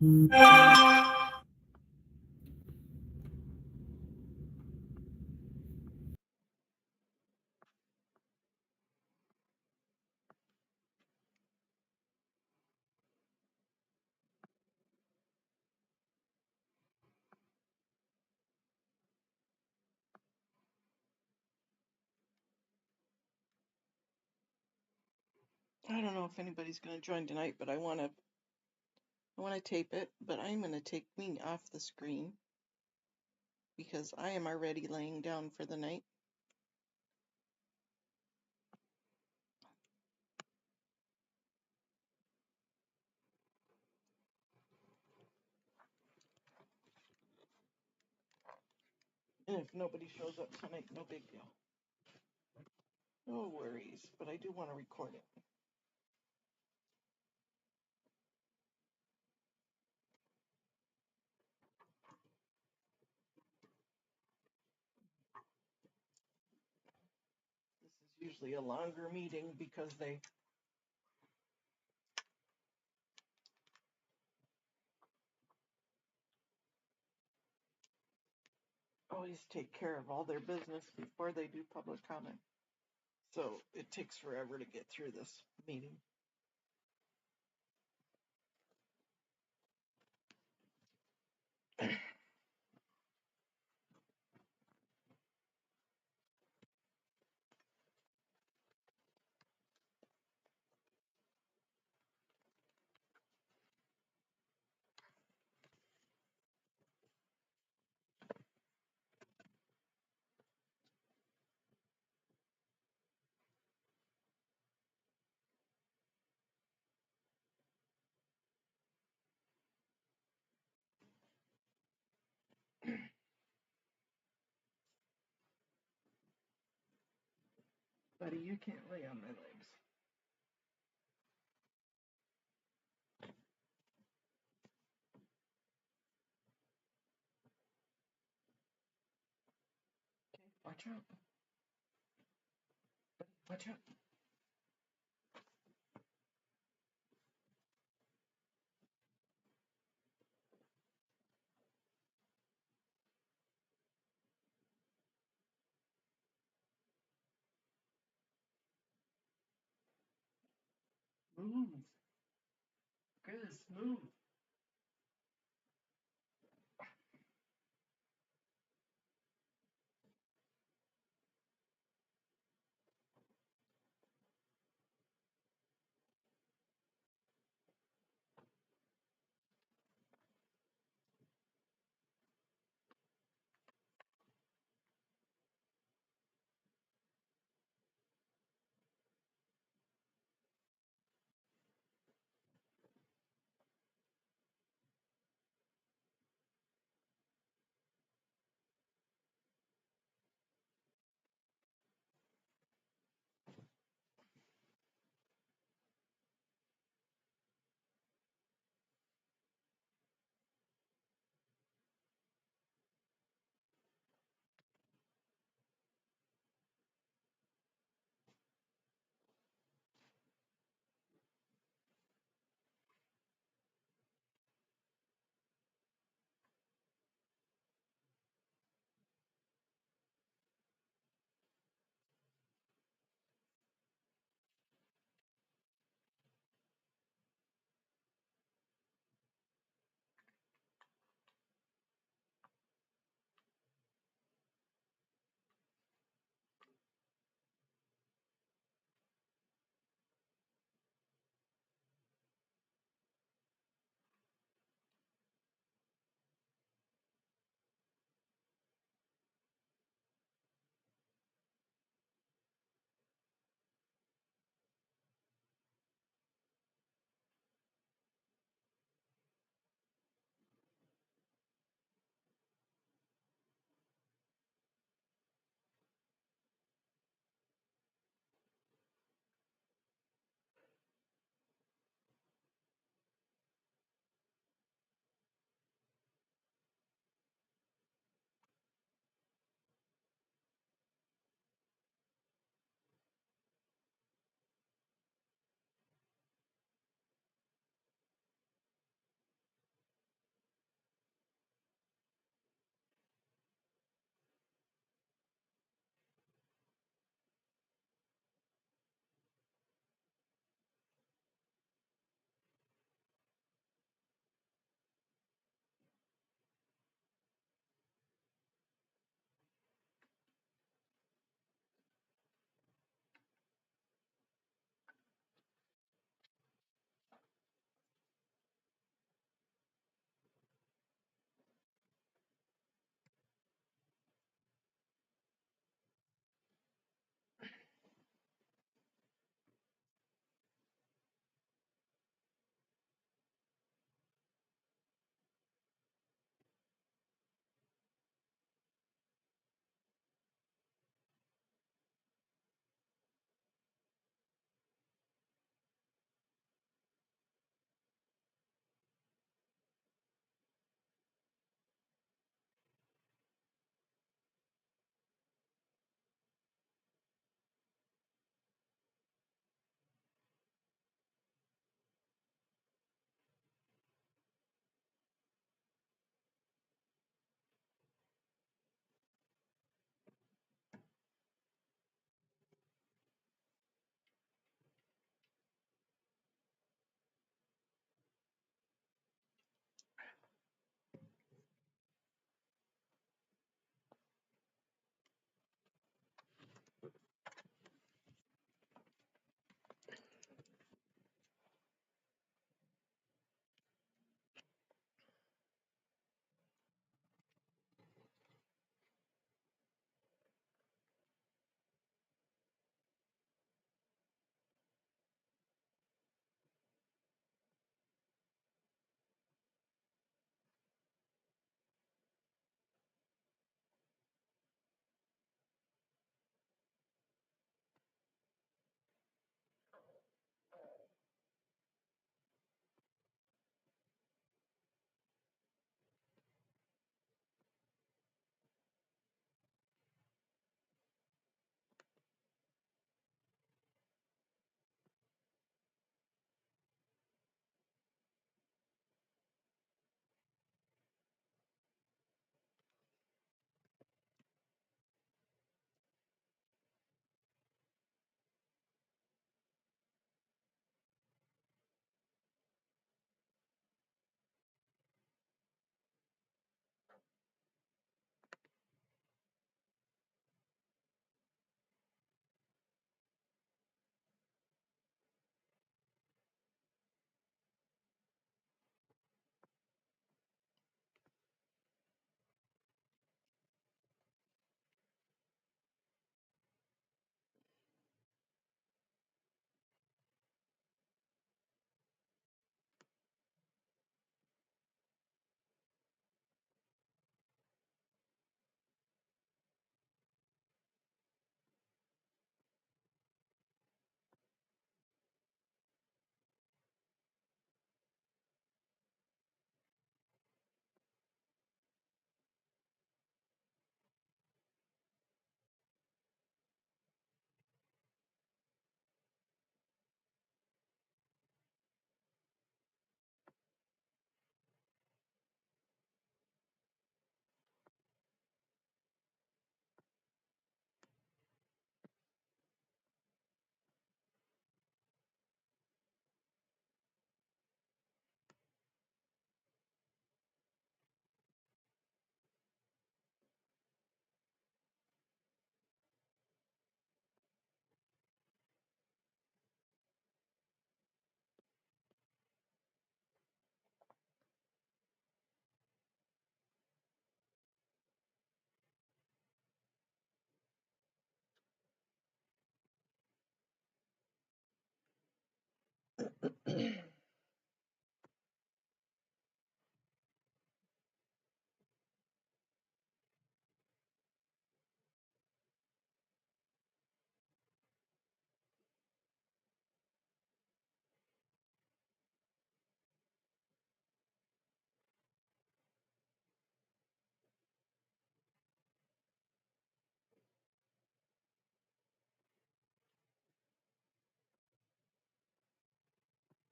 I don't know if anybody's going to join tonight, but I want to tape it, but I'm going to take me off the screen because I am already laying down for the night. And if nobody shows up tonight, no big deal. No worries, but I do want to record it. This is usually a longer meeting because they always take care of all their business before they do public comment. So it takes forever to get through this meeting. Buddy, you can't lay on my legs. Okay, watch out. Watch out. Move. Chris, move.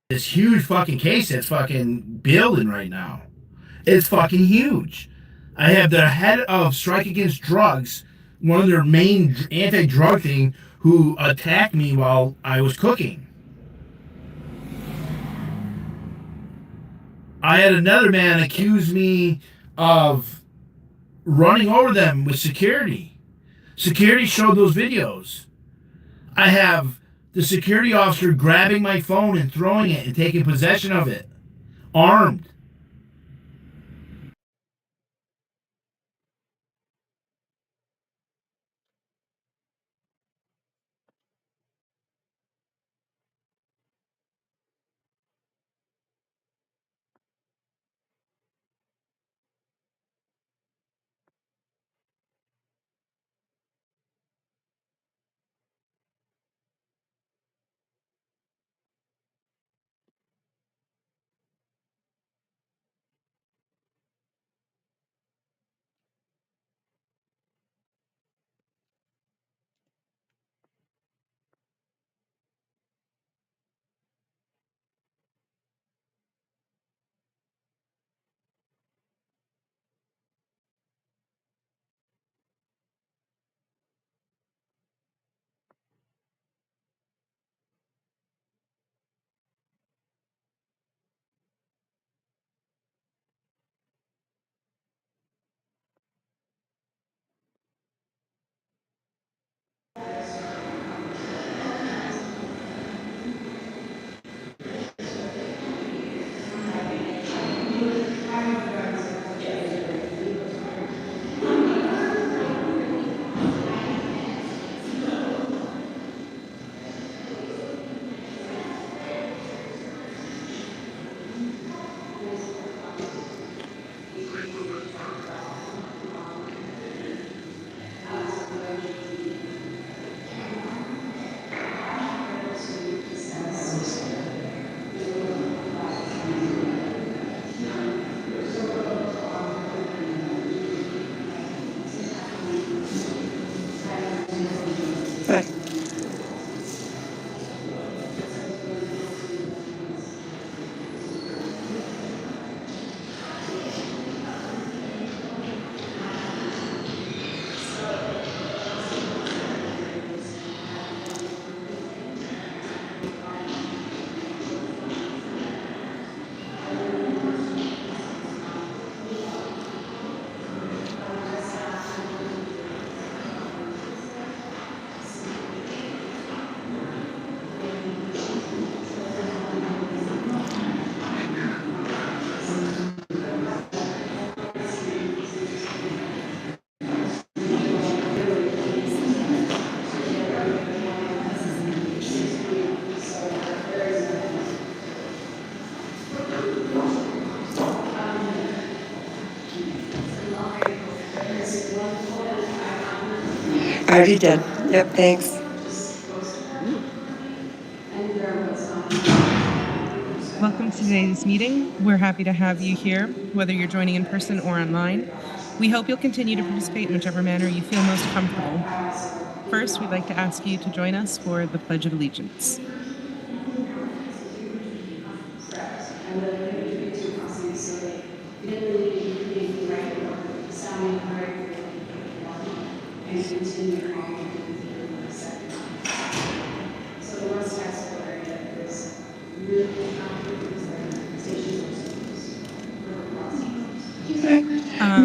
this huge fucking case that's fucking building right now. It's fucking huge. I have the head of Strike Against Drugs, one of their main anti-drug thing, who attacked me while I was cooking. I had another man accuse me of running over them with security. Security showed those videos. I have the security officer grabbing my phone and throwing it and taking possession of it, armed. I already did. Yep, thanks. Welcome to today's meeting. We're happy to have you here, whether you're joining in person or online. We hope you'll continue to participate in whichever manner you feel most comfortable. First, we'd like to ask you to join us for the Pledge of Allegiance.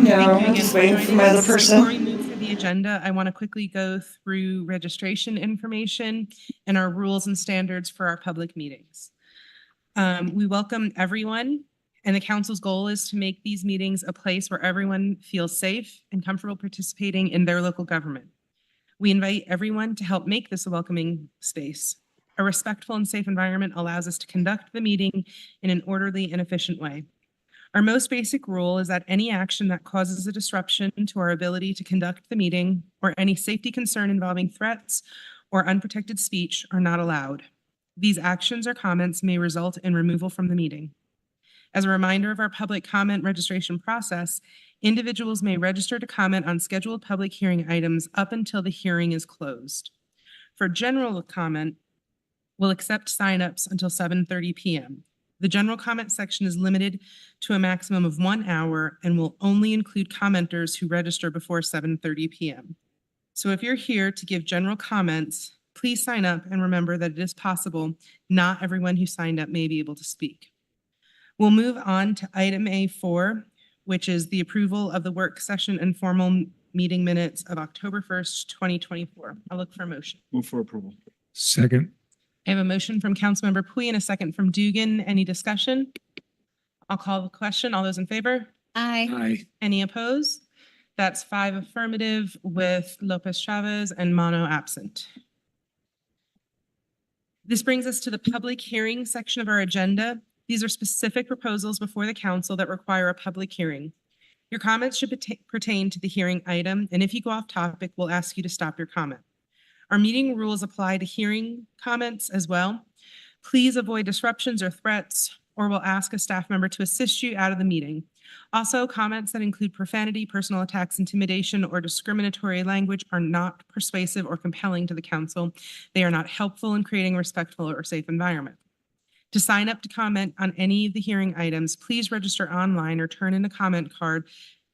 No, Thank you I'm again just for waiting for joining my other us. person. Before we move through the agenda, I want to quickly go through registration information and our rules and standards for our public meetings. We welcome everyone, and the council's goal is to make these meetings a place where everyone feels safe and comfortable participating in their local government. We invite everyone to help make this a welcoming space. A respectful and safe environment allows us to conduct the meeting in an orderly and efficient way. Our most basic rule is that any action that causes a disruption to our ability to conduct the meeting or any safety concern involving threats or unprotected speech are not allowed. These actions or comments may result in removal from the meeting. As a reminder of our public comment registration process, individuals may register to comment on scheduled public hearing items up until the hearing is closed. For general comment, will accept signups until 7:30 p.m. The general comment section is limited to a maximum of 1 hour and will only include commenters who register before 7:30 p.m. So if you're here to give general comments, please sign up and remember that it is possible not everyone who signed up may be able to speak. We'll move on to item A4, which is the approval of the work session and formal meeting minutes of October 1st, 2024. I'll look for a motion. Move for approval. Second. I have a motion from Councilmember Pui and a second from Dugan. Any discussion? I'll call the question. All those in favor? Aye. Aye. Any opposed? That's 5 affirmative with Lopez Chavez and Mono absent. This brings us to the public hearing section of our agenda. These are specific proposals before the council that require a public hearing. Your comments should pertain to the hearing item, and if you go off topic, we'll ask you to stop your comment. Our meeting rules apply to hearing comments as well. Please avoid disruptions or threats, or we'll ask a staff member to assist you out of the meeting. Also, comments that include profanity, personal attacks, intimidation, or discriminatory language are not persuasive or compelling to the council. They are not helpful in creating a respectful or safe environment. To sign up to comment on any of the hearing items, please register online or turn in a comment card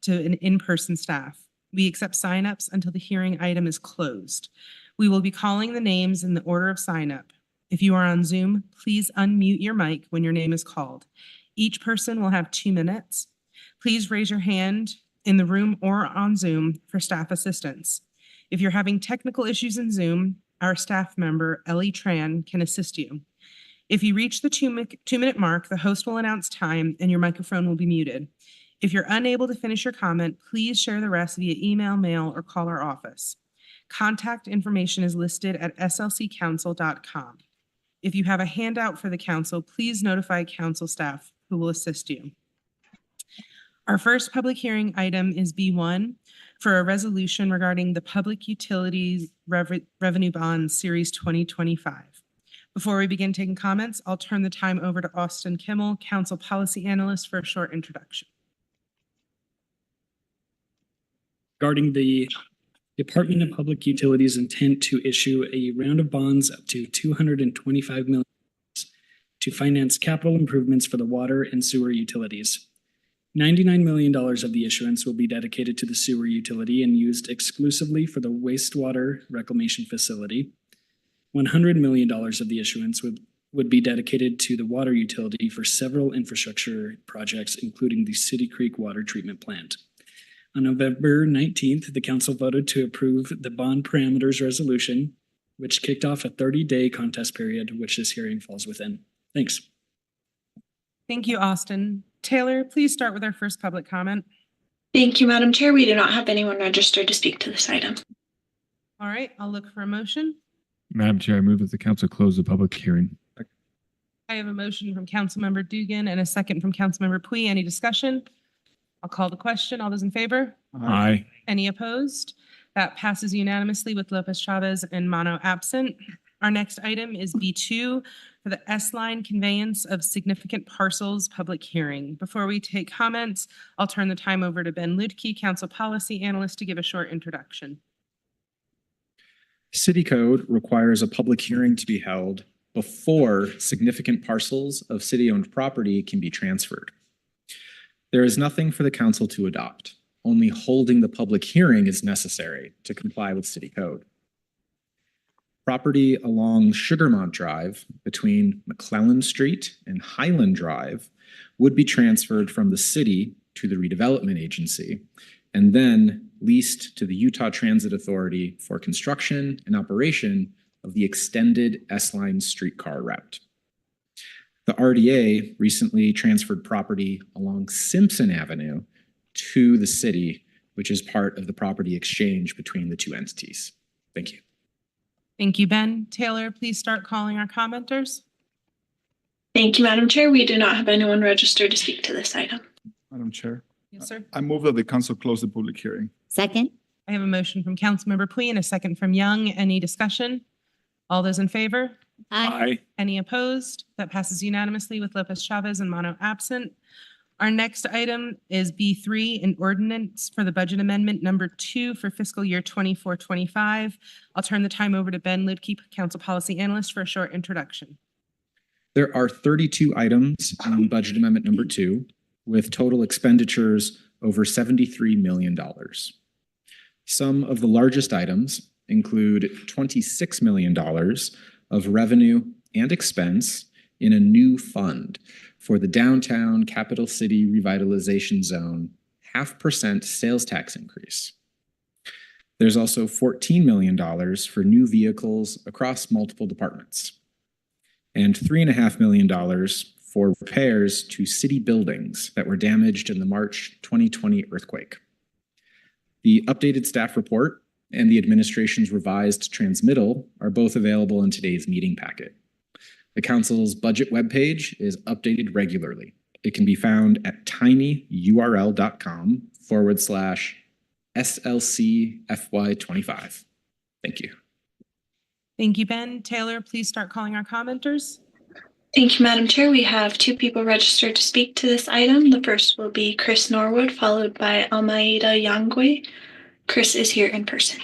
to an in-person staff. We accept signups until the hearing item is closed. We will be calling the names in the order of sign-up. If you are on Zoom, please unmute your mic when your name is called. Each person will have 2 minutes. Please raise your hand in the room or on Zoom for staff assistance. If you're having technical issues in Zoom, our staff member, Ellie Tran, can assist you. If you reach the 2-minute mark, the host will announce time and your microphone will be muted. If you're unable to finish your comment, please share the rest via email, mail, or call our office. Contact information is listed at slccouncil.com. If you have a handout for the council, please notify council staff who will assist you. Our first public hearing item is B1 for a resolution regarding the Public Utilities Revenue Bond Series 2025. Before we begin taking comments, I'll turn the time over to Austin Kimmel, Council Policy Analyst, for a short introduction. Regarding the Department of Public Utilities' intent to issue a round of bonds up to $225 million to finance capital improvements for the water and sewer utilities. $99 million of the issuance will be dedicated to the sewer utility and used exclusively for the wastewater reclamation facility. $100 million of the issuance would be dedicated to the water utility for several infrastructure projects, including the City Creek Water Treatment Plant. On November 19th, the council voted to approve the bond parameters resolution, which kicked off a 30-day contest period, which this hearing falls within. Thanks. Thank you, Austin. Taylor, please start with our first public comment. Thank you, Madam Chair. We do not have anyone registered to speak to this item. All right, I'll look for a motion. Madam Chair, I move that the council close the public hearing. I have a motion from Councilmember Dugan and a second from Councilmember Pui. Any discussion? I'll call the question. All those in favor? Aye. Any opposed? That passes unanimously with Lopez Chavez and Mono absent. Our next item is B2 for the S-Line conveyance of significant parcels public hearing. Before we take comments, I'll turn the time over to Ben Ludke, Council Policy Analyst, to give a short introduction. City Code requires a public hearing to be held before significant parcels of city-owned property can be transferred. There is nothing for the council to adopt. Only holding the public hearing is necessary to comply with City Code. Property along Sugarmont Drive between McClellan Street and Highland Drive would be transferred from the city to the redevelopment agency and then leased to the Utah Transit Authority for construction and operation of the extended S-Line streetcar route. The RDA recently transferred property along Simpson Avenue to the city, which is part of the property exchange between the two entities. Thank you. Thank you, Ben. Taylor, please start calling our commenters. Thank you, Madam Chair. We do not have anyone registered to speak to this item. Madam Chair, Yes, sir. I move that the council close the public hearing. Second. I have a motion from Councilmember Pui and a second from Young. Any discussion? All those in favor? Aye. Any opposed? That passes unanimously with Lopez Chavez and Mono absent. Our next item is B3, an ordinance for the budget amendment number 2 for fiscal year 24-25. I'll turn the time over to Ben Ludke, Council Policy Analyst, for a short introduction. There are 32 items in budget amendment number 2, with total expenditures over $73 million. Some of the largest items include $26 million of revenue and expense in a new fund for the downtown Capital City Revitalization Zone 0.5% sales tax increase. There's also $14 million for new vehicles across multiple departments, and $3.5 million for repairs to city buildings that were damaged in the March 2020 earthquake. The updated staff report and the administration's revised transmittal are both available in today's meeting packet. The council's budget webpage is updated regularly. It can be found at tinyurl.com/SlC-FY25. Thank you. Thank you, Ben. Taylor, please start calling our commenters. Thank you, Madam Chair. We have 2 people registered to speak to this item. The first will be Chris Norwood, followed by Almeida Yangui. Chris is here in person.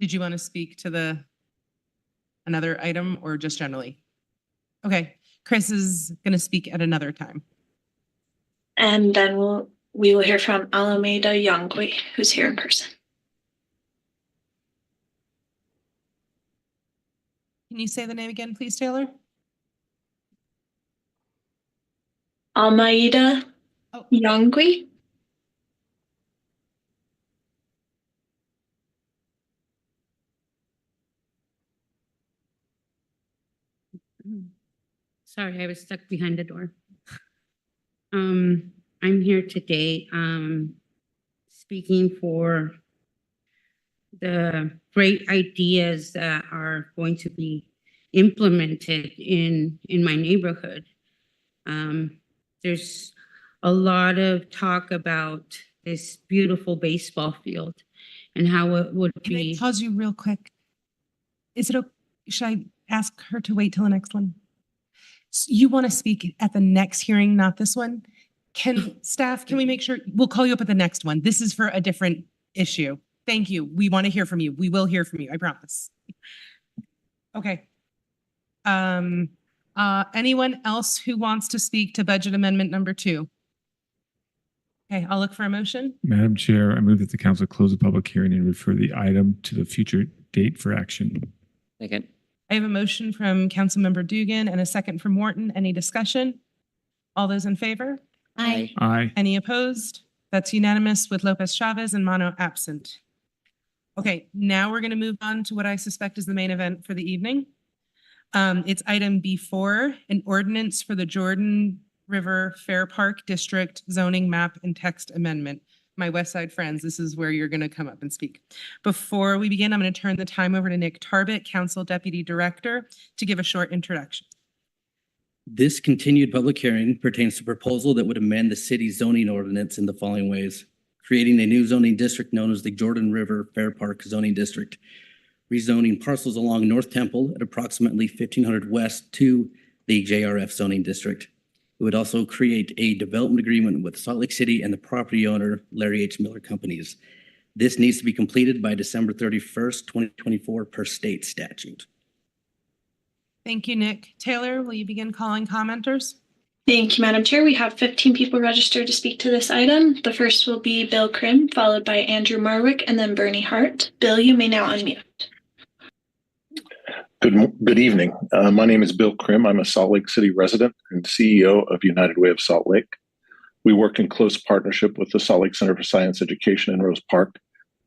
Did you want to speak to another item or just generally? Okay, Chris is going to speak at another time. And then we will hear from Almeida Yangui, who's here in person. Can you say the name again, please, Taylor? Almeida Yangui. Sorry, I was stuck behind the door. I'm here today speaking for the great ideas that are going to be implemented in my neighborhood. There's a lot of talk about this beautiful baseball field and how it would be. Can I pause you real quick? Is it okay? Should I ask her to wait till the next one? You want to speak at the next hearing, not this one? Can we make sure we'll call you up at the next one? This is for a different issue. Thank you. We want to hear from you. We will hear from you. I promise. Okay. Anyone else who wants to speak to budget amendment number 2? Okay, I'll look for a motion. Madam Chair, I move that the council close the public hearing and refer the item to the future date for action. Second. I have a motion from Councilmember Dugan and a second from Morton. Any discussion? All those in favor? Aye. Aye. Any opposed? That's unanimous with Lopez Chavez and Mono absent. Okay, now we're going to move on to what I suspect is the main event for the evening. It's item B4, an ordinance for the Jordan River Fair Park District zoning map and text amendment. My West Side friends, this is where you're going to come up and speak. Before we begin, I'm going to turn the time over to Nick Tarbett, Council Deputy Director, to give a short introduction. This continued public hearing pertains to a proposal that would amend the city's zoning ordinance in the following ways: creating a new zoning district known as the Jordan River Fair Park Zoning District, rezoning parcels along North Temple at approximately 1500 West to the JRF zoning district. It would also create a development agreement with Salt Lake City and the property owner, Larry H. Miller Companies. This needs to be completed by December 31st, 2024 per state statute. Thank you, Nick. Taylor, will you begin calling commenters? Thank you, Madam Chair. We have 15 people registered to speak to this item. The first will be Bill Krim, followed by Andrew Marwick, and then Bernie Hart. Bill, you may now unmute. Good evening. My name is Bill Krim. I'm a Salt Lake City resident and CEO of United Way of Salt Lake. We work in close partnership with the Salt Lake Center for Science Education in Rose Park,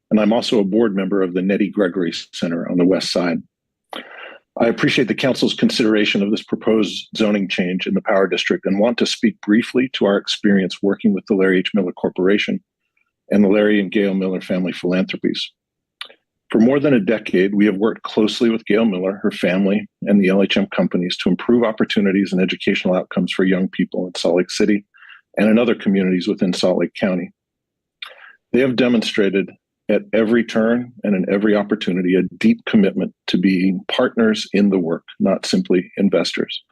and I'm also a board member of the Nettie Gregory Center on the west side. I appreciate the council's consideration of this proposed zoning change in the Power District and want to speak briefly to our experience working with the Larry H. Miller Corporation and the Larry and Gail Miller Family Philanthropies. For more than a decade, we have worked closely with Gail Miller, her family, and the LHM companies to improve opportunities and educational outcomes for young people in Salt Lake City and in other communities within Salt Lake County. They have demonstrated at every turn and in every opportunity a deep commitment to being partners in the work, not simply investors,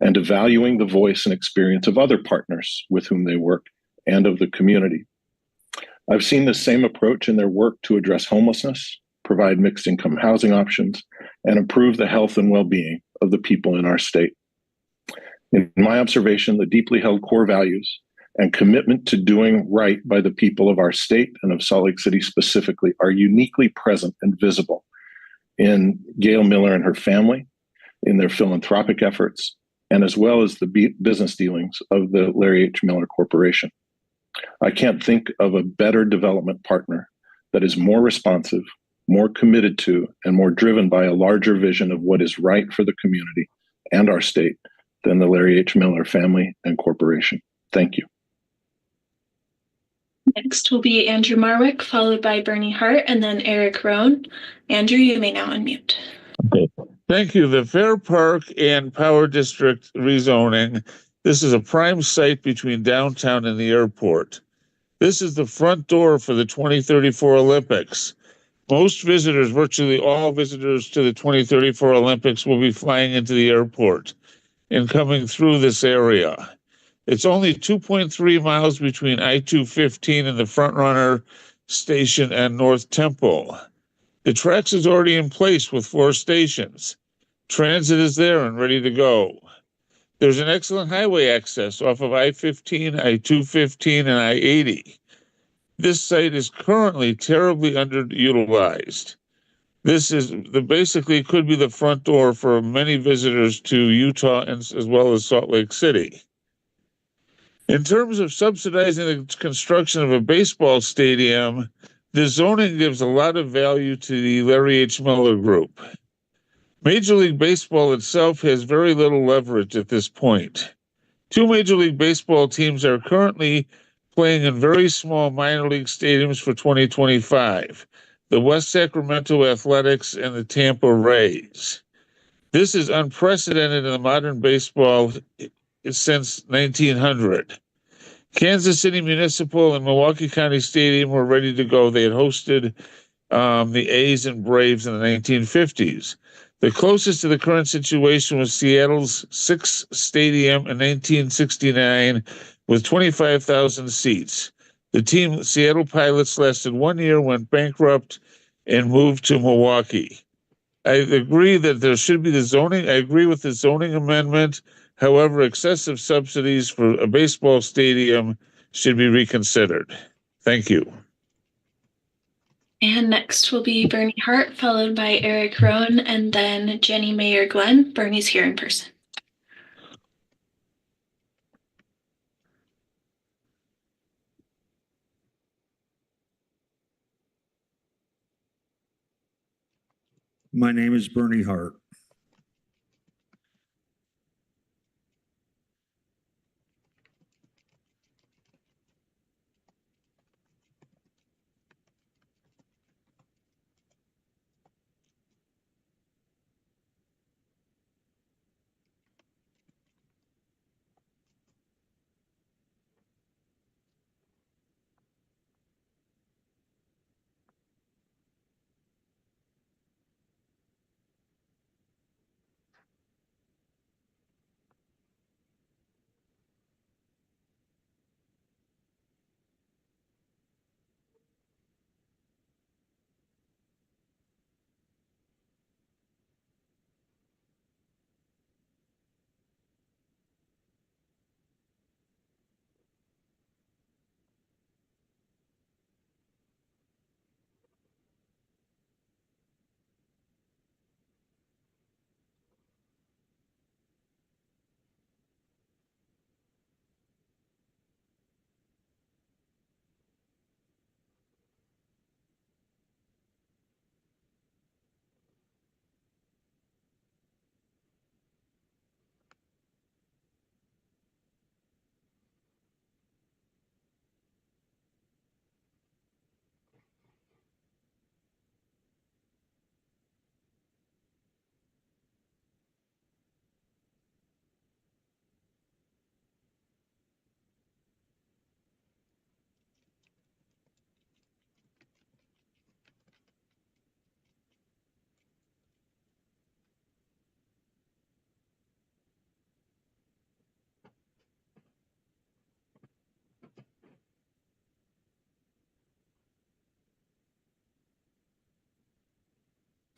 and to valuing the voice and experience of other partners with whom they work and of the community. I've seen the same approach in their work to address homelessness, provide mixed income housing options, and improve the health and well-being of the people in our state. In my observation, the deeply held core values and commitment to doing right by the people of our state and of Salt Lake City specifically are uniquely present and visible in Gail Miller and her family, in their philanthropic efforts, and as well as the business dealings of the Larry H. Miller Corporation. I can't think of a better development partner that is more responsive, more committed to, and more driven by a larger vision of what is right for the community and our state than the Larry H. Miller family and corporation. Thank you. Next will be Andrew Marwick, followed by Bernie Hart, and then Eric Rohn. Andrew, you may now unmute. Okay. Thank you. The Fair Park and Power District rezoning. This is a prime site between downtown and the airport. This is the front door for the 2034 Olympics. Most visitors, virtually all visitors to the 2034 Olympics, will be flying into the airport and coming through this area. It's only 2.3 miles between I-215 and the Front Runner Station and North Temple. The tracks is already in place with 4 stations. Transit is there and ready to go. There's an excellent highway access off of I-15, I-215, and I-80. This site is currently terribly underutilized. This is basically could be the front door for many visitors to Utah and as well as Salt Lake City. In terms of subsidizing the construction of a baseball stadium, the zoning gives a lot of value to the Larry H. Miller Group. Major League Baseball itself has very little leverage at this point. 2 Major League Baseball teams are currently playing in very small minor league stadiums for 2025, the West Sacramento Athletics and the Tampa Rays. This is unprecedented in the modern baseball since 1900. Kansas City Municipal and Milwaukee County Stadium were ready to go. They had hosted the A's and Braves in the 1950s. The closest to the current situation was Seattle's Six Stadium in 1969 with 25,000 seats. The team, Seattle Pilots, lasted 1 year, went bankrupt, and moved to Milwaukee. I agree that there should be the zoning. I agree with the zoning amendment. However, excessive subsidies for a baseball stadium should be reconsidered. Thank you. And next will be Bernie Hart, followed by Eric Rohn, and then Jenny Mayer Glenn. Bernie's here in person. My name is Bernie Hart.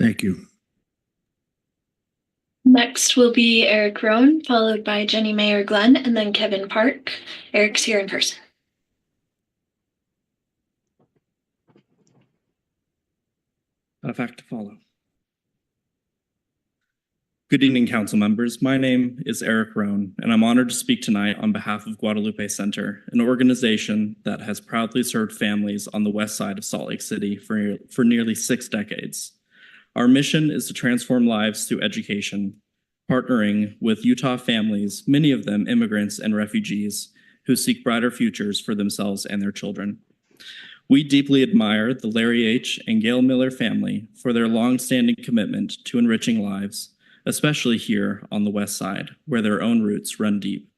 Thank you. Next will be Eric Rohn, followed by Jenny Mayer Glenn, and then Kevin Park. Eric's here in person. Fact to follow. Good evening, council members. My name is Eric Rohn, and I'm honored to speak tonight on behalf of Guadalupe Center, an organization that has proudly served families on the west side of Salt Lake City for nearly 6 decades. Our mission is to transform lives through education, partnering with Utah families, many of them immigrants and refugees, who seek brighter futures for themselves and their children. We deeply admire the Larry H. and Gail Miller family for their long-standing commitment to enriching lives, especially here on the west side, where their own roots run deep.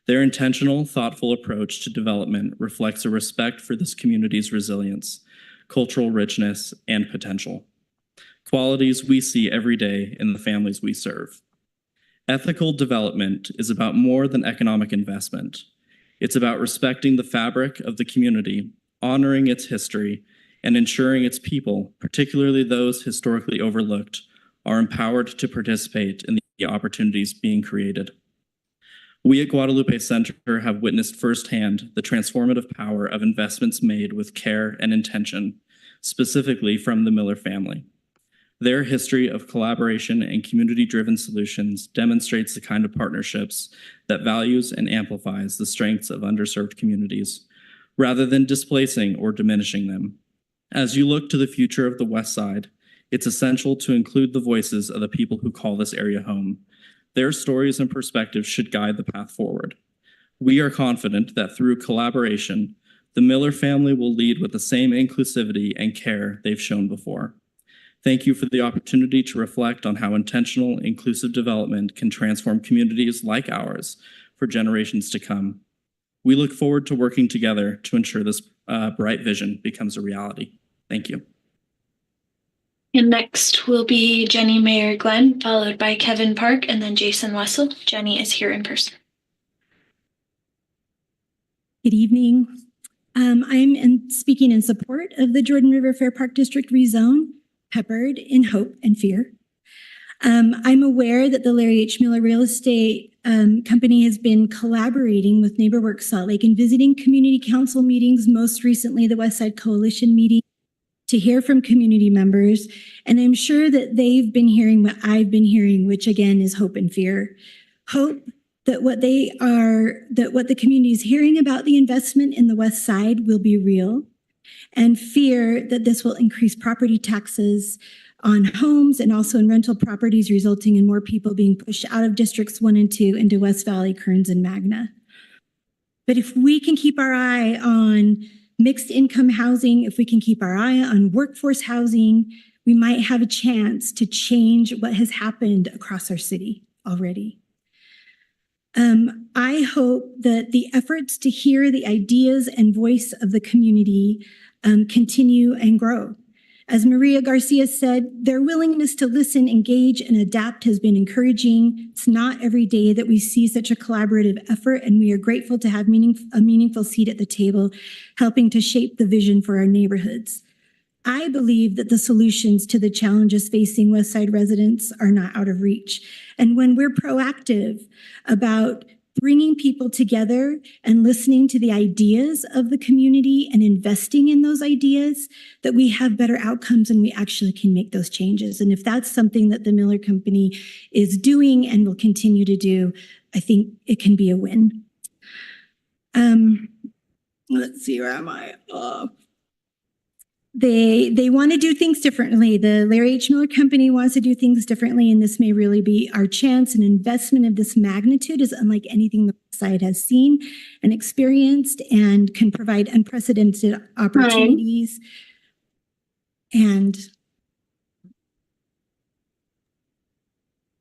Their intentional, thoughtful approach to development reflects a respect for this community's resilience, cultural richness, and potential, qualities we see every day in the families we serve. Ethical development is about more than economic investment. It's about respecting the fabric of the community, honoring its history, and ensuring its people, particularly those historically overlooked, are empowered to participate in the opportunities being created. We at Guadalupe Center have witnessed firsthand the transformative power of investments made with care and intention, specifically from the Miller family. Their history of collaboration and community-driven solutions demonstrates the kind of partnerships that values and amplifies the strengths of underserved communities, rather than displacing or diminishing them. As you look to the future of the West Side, it's essential to include the voices of the people who call this area home. Their stories and perspectives should guide the path forward. We are confident that through collaboration, the Miller family will lead with the same inclusivity and care they've shown before. Thank you for the opportunity to reflect on how intentional, inclusive development can transform communities like ours for generations to come. We look forward to working together to ensure this bright vision becomes a reality. Thank you. And next will be Jenny Mayer Glenn, followed by Kevin Park, and then Jason Wessel. Jenny is here in person. Good evening. I'm speaking in support of the Jordan River Fair Park District rezone, peppered in hope and fear. I'm aware that the Larry H. Miller Real Estate Company has been collaborating with NeighborWorks Salt Lake and visiting community council meetings, most recently the West Side Coalition meeting, to hear from community members. And I'm sure that they've been hearing what I've been hearing, which again is hope and fear. Hope that what the community is hearing about the investment in the West Side will be real, and fear that this will increase property taxes on homes and also in rental properties, resulting in more people being pushed out of districts 1 and 2 into West Valley, Kearns, and Magna. But if we can keep our eye on mixed income housing, if we can keep our eye on workforce housing, we might have a chance to change what has happened across our city already. I hope that the efforts to hear the ideas and voice of the community continue and grow. As Maria Garcia said, their willingness to listen, engage, and adapt has been encouraging. It's not every day that we see such a collaborative effort, and we are grateful to have a meaningful seat at the table, helping to shape the vision for our neighborhoods. I believe that the solutions to the challenges facing Westside residents are not out of reach. And when we're proactive about bringing people together and listening to the ideas of the community and investing in those ideas, that we have better outcomes and we actually can make those changes. And if that's something that the Miller Company is doing and will continue to do, I think it can be a win. Let's see, where am I? They want to do things differently. The Larry H. Miller Company wants to do things differently, and this may really be our chance. An investment of this magnitude is unlike anything the site has seen and experienced, and can provide unprecedented opportunities. And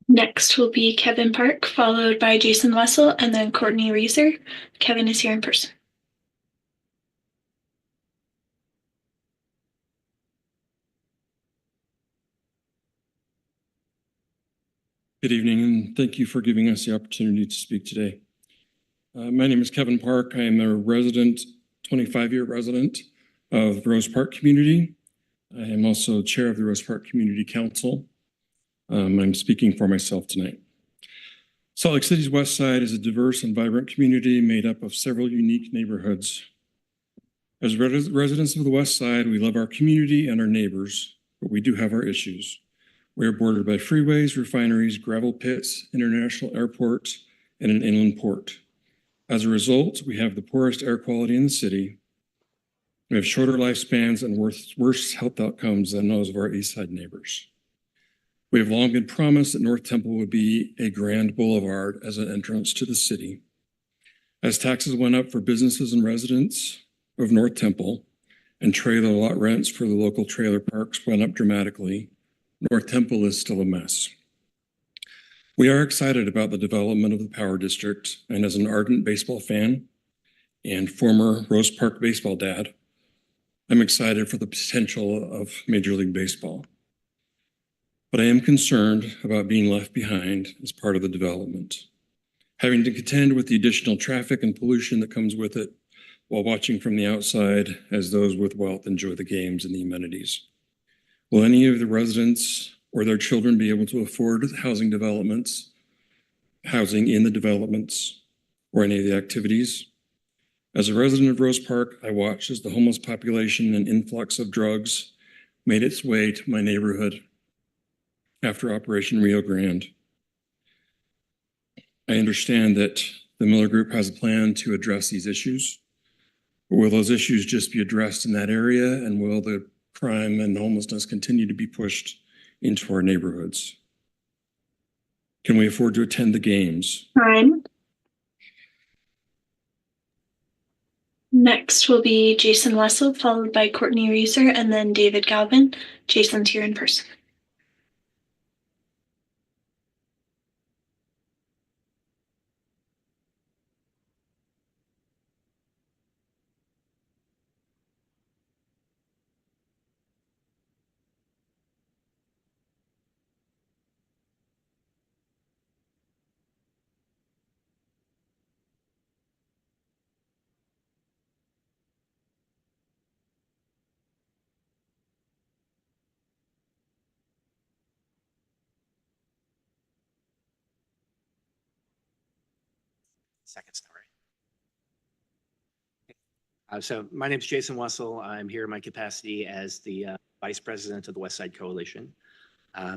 next will be Kevin Park, followed by Jason Wessel, and then Courtney Reeser. Kevin is here in person. Good evening, and thank you for giving us the opportunity to speak today. My name is Kevin Park. I am a resident, 25-year resident of Rose Park community. I am also chair of the Rose Park Community Council. I'm speaking for myself tonight. Salt Lake City's West Side is a diverse and vibrant community made up of several unique neighborhoods. As residents of the West Side, we love our community and our neighbors, but we do have our issues. We are bordered by freeways, refineries, gravel pits, international airports, and an inland port. As a result, we have the poorest air quality in the city. We have shorter lifespans and worse health outcomes than those of our East Side neighbors. We have long been promised that North Temple would be a grand boulevard as an entrance to the city. As taxes went up for businesses and residents of North Temple, and trailer lot rents for the local trailer parks went up dramatically, North Temple is still a mess. We are excited about the development of the Power District, and as an ardent baseball fan and former Rose Park baseball dad, I'm excited for the potential of Major League Baseball. But I am concerned about being left behind as part of the development, having to contend with the additional traffic and pollution that comes with it, while watching from the outside as those with wealth enjoy the games and the amenities. Will any of the residents or their children be able to afford housing in the developments, or any of the activities? As a resident of Rose Park, I watched as the homeless population and influx of drugs made its way to my neighborhood after Operation Rio Grande. I understand that the Miller Group has a plan to address these issues. Will those issues just be addressed in that area, and will the crime and homelessness continue to be pushed into our neighborhoods? Can we afford to attend the games? Time. Next will be Jason Wessel, followed by Courtney Reeser, and then David Galvin. Jason's here in person. Second story. So my name is Jason Wessel. I'm here in my capacity as the Vice President of the West Side Coalition.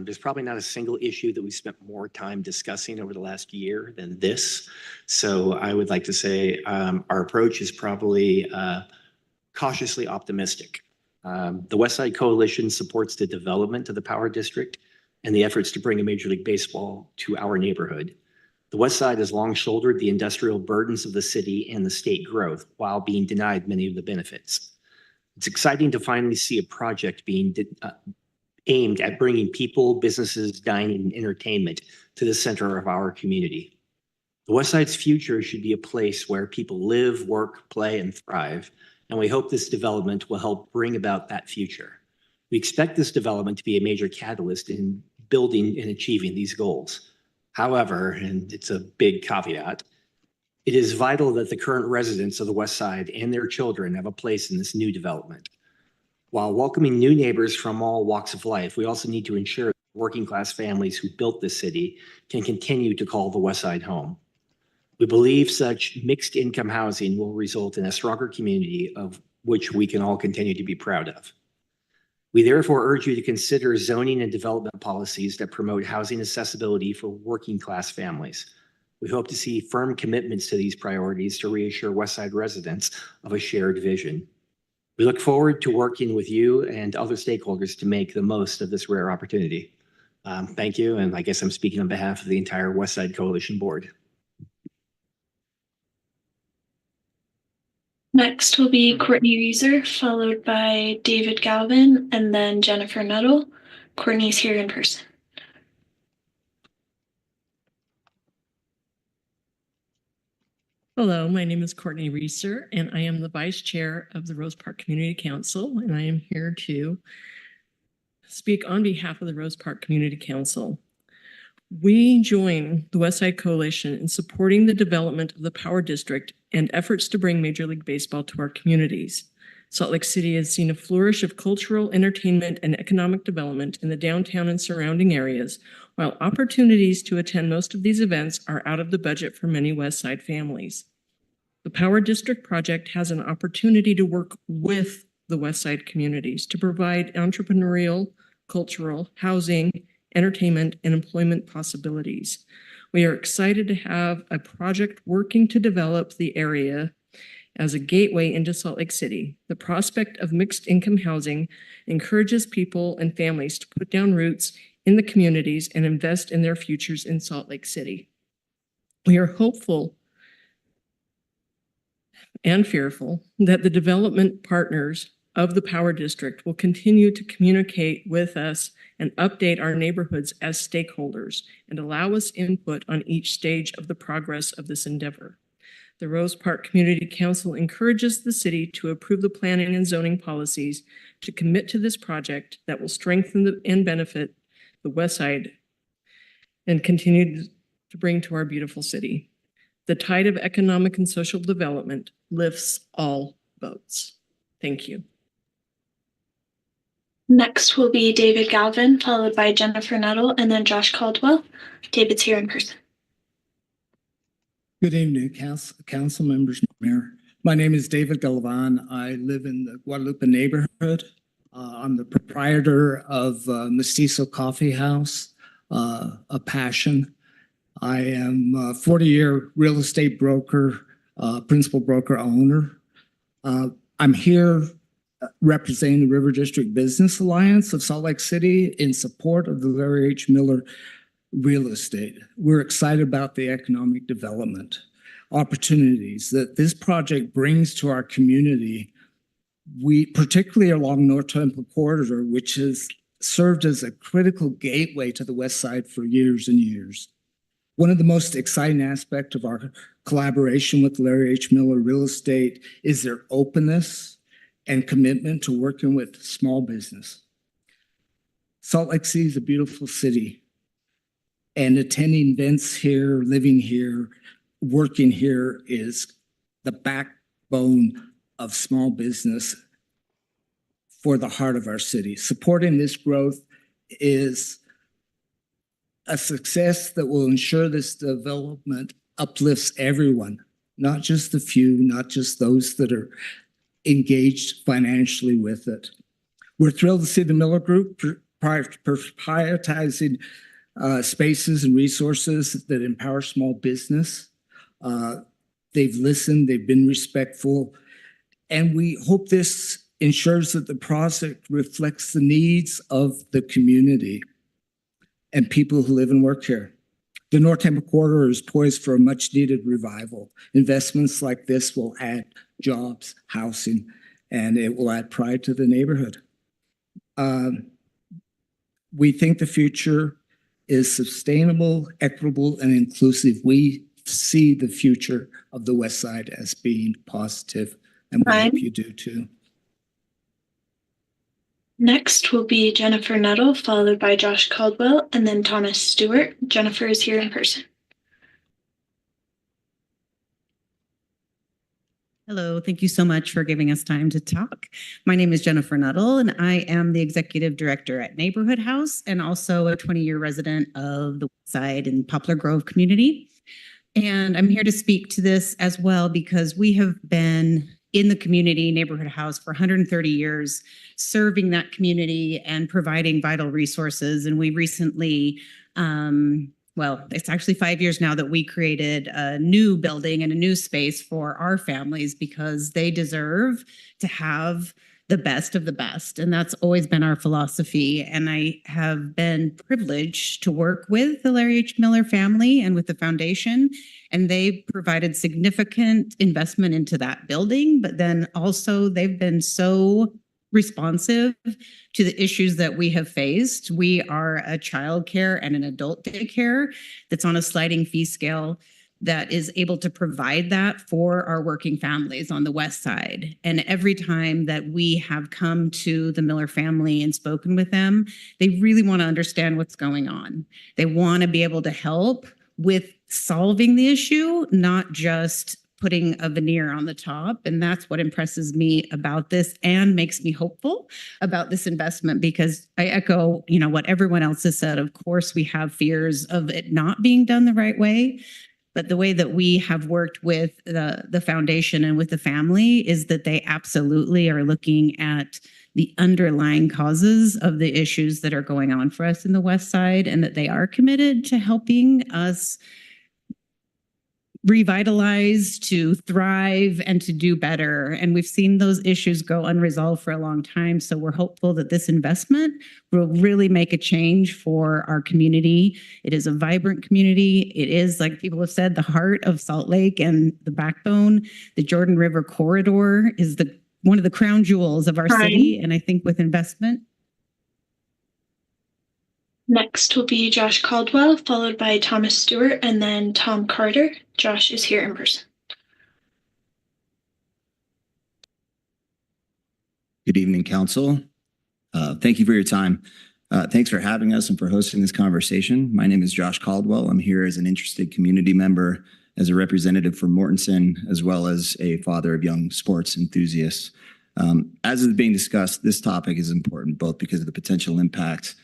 There's probably not a single issue that we spent more time discussing over the last year than this. So I would like to say our approach is probably cautiously optimistic. The West Side Coalition supports the development of the Power District and the efforts to bring a Major League Baseball to our neighborhood. The West Side has long shouldered the industrial burdens of the city and the state growth while being denied many of the benefits. It's exciting to finally see a project being aimed at bringing people, businesses, dining, and entertainment to the center of our community. The West Side's future should be a place where people live, work, play, and thrive, and we hope this development will help bring about that future. We expect this development to be a major catalyst in building and achieving these goals. However, and it's a big caveat, it is vital that the current residents of the West Side and their children have a place in this new development. While welcoming new neighbors from all walks of life, we also need to ensure that working class families who built this city can continue to call the West Side home. We believe such mixed income housing will result in a stronger community of which we can all continue to be proud of. We therefore urge you to consider zoning and development policies that promote housing accessibility for working class families. We hope to see firm commitments to these priorities to reassure West Side residents of a shared vision. We look forward to working with you and other stakeholders to make the most of this rare opportunity. Thank you, and I guess I'm speaking on behalf of the entire West Side Coalition Board. Next will be Courtney Reeser, followed by David Galvin, and then Jennifer Nuttall. Courtney's here in person. Hello, my name is Courtney Reeser, and I am the Vice Chair of the Rose Park Community Council, and I am here to speak on behalf of the Rose Park Community Council. We join the West Side Coalition in supporting the development of the Power District and efforts to bring Major League Baseball to our communities. Salt Lake City has seen a flourish of cultural, entertainment, and economic development in the downtown and surrounding areas, while opportunities to attend most of these events are out of the budget for many West Side families. The Power District project has an opportunity to work with the West Side communities to provide entrepreneurial, cultural, housing, entertainment, and employment possibilities. We are excited to have a project working to develop the area as a gateway into Salt Lake City. The prospect of mixed income housing encourages people and families to put down roots in the communities and invest in their futures in Salt Lake City. We are hopeful and fearful that the development partners of the Power District will continue to communicate with us and update our neighborhoods as stakeholders and allow us input on each stage of the progress of this endeavor. The Rose Park Community Council encourages the city to approve the planning and zoning policies to commit to this project that will strengthen and benefit the West Side and continue to bring to our beautiful city. The tide of economic and social development lifts all boats. Thank you. Next will be David Galvin, followed by Jennifer Nuttall, and then Josh Caldwell. David's here in person. Good evening, council members, Mayor. My name is David Galvan. I live in the Guadalupe neighborhood. I'm the proprietor of Mestizo Coffee House, a passion. I am a 40-year real estate broker, principal broker owner. I'm here representing the River District Business Alliance of Salt Lake City in support of the Larry H. Miller Real Estate. We're excited about the economic development opportunities that this project brings to our community. We, particularly along North Temple Corridor, which has served as a critical gateway to the West Side for years and years. One of the most exciting aspects of our collaboration with Larry H. Miller Real Estate is their openness and commitment to working with small business. Salt Lake City is a beautiful city, and attending events here, living here, working here is the backbone of small business for the heart of our city. Supporting this growth is a success that will ensure this development uplifts everyone, not just the few, not just those that are engaged financially with it. We're thrilled to see the Miller Group prioritizing spaces and resources that empower small business. They've listened, they've been respectful, and we hope this ensures that the project reflects the needs of the community and people who live and work here. The North Tampa Corridor is poised for a much needed revival. Investments like this will add jobs, housing, and it will add pride to the neighborhood. We think the future is sustainable, equitable, and inclusive. We see the future of the West Side as being positive, and we hope you do too. Next will be Jennifer Nuttall, followed by Josh Caldwell, and then Thomas Stewart. Jennifer is here in person. Hello, thank you so much for giving us time to talk. My name is Jennifer Nuttall, and I am the Executive Director at Neighborhood House and also a 20-year resident of the West Side and Poplar Grove community. And I'm here to speak to this as well because we have been in the community Neighborhood House for 130 years, serving that community and providing vital resources. And we recently, well, it's actually 5 years now that we created a new building and a new space for our families because they deserve to have the best of the best. And that's always been our philosophy. And I have been privileged to work with the Larry H. Miller family and with the foundation. And they provided significant investment into that building, but then also they've been so responsive to the issues that we have faced. We are a child care and an adult daycare that's on a sliding fee scale that is able to provide that for our working families on the West Side. And every time that we have come to the Miller family and spoken with them, they really want to understand what's going on. They want to be able to help with solving the issue, not just putting a veneer on the top. And that's what impresses me about this and makes me hopeful about this investment, because I echo, what everyone else has said. Of course, we have fears of it not being done the right way. But the way that we have worked with the foundation and with the family is that they absolutely are looking at the underlying causes of the issues that are going on for us in the West Side, and that they are committed to helping us revitalize, to thrive, and to do better. And we've seen those issues go unresolved for a long time. So we're hopeful that this investment will really make a change for our community. It is a vibrant community. It is, like people have said, the heart of Salt Lake and the backbone. The Jordan River corridor is one of the crown jewels of our city. And I think with investment. Next will be Josh Caldwell, followed by Thomas Stewart, and then Tom Carter. Josh is here in person. Good evening, Council. Thank you for your time. Thanks for having us and for hosting this conversation. My name is Josh Caldwell. I'm here as an interested community member, as a representative for Mortensen, as well as a father of young sports enthusiasts. As is being discussed, this topic is important both because of the potential impact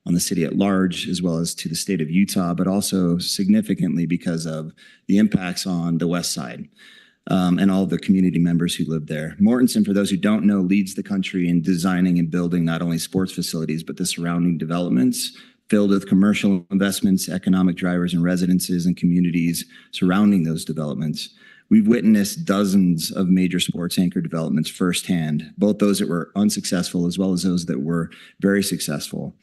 on the city at large, as well as to the state of Utah, but also significantly because of the impacts on the West Side and all the community members who live there. Mortensen, for those who don't know, leads the country in designing and building not only sports facilities, but the surrounding developments filled with commercial investments, economic drivers and residences and communities surrounding those developments. We've witnessed dozens of major sports anchor developments firsthand, both those that were unsuccessful as well as those that were very successful.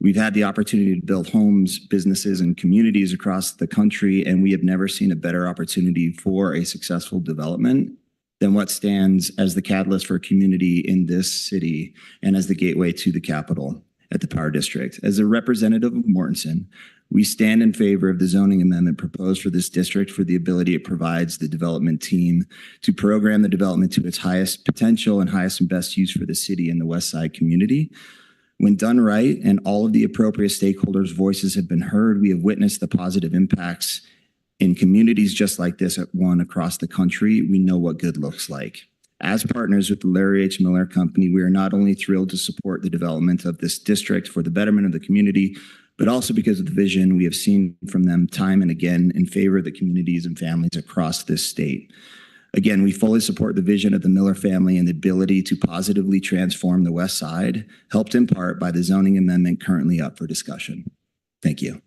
We've had the opportunity to build homes, businesses, and communities across the country, and we have never seen a better opportunity for a successful development than what stands as the catalyst for community in this city and as the gateway to the capital at the Power District. As a representative of Mortensen, we stand in favor of the zoning amendment proposed for this district for the ability it provides the development team to program the development to its highest potential and highest and best use for the city and the West Side community. When done right and all of the appropriate stakeholders' voices have been heard, we have witnessed the positive impacts in communities just like this at one across the country. We know what good looks like. As partners with the Larry H. Miller Company, we are not only thrilled to support the development of this district for the betterment of the community, but also because of the vision we have seen from them time and again in favor of the communities and families across this state. Again, we fully support the vision of the Miller family and the ability to positively transform the West Side, helped in part by the zoning amendment currently up for discussion. Thank you.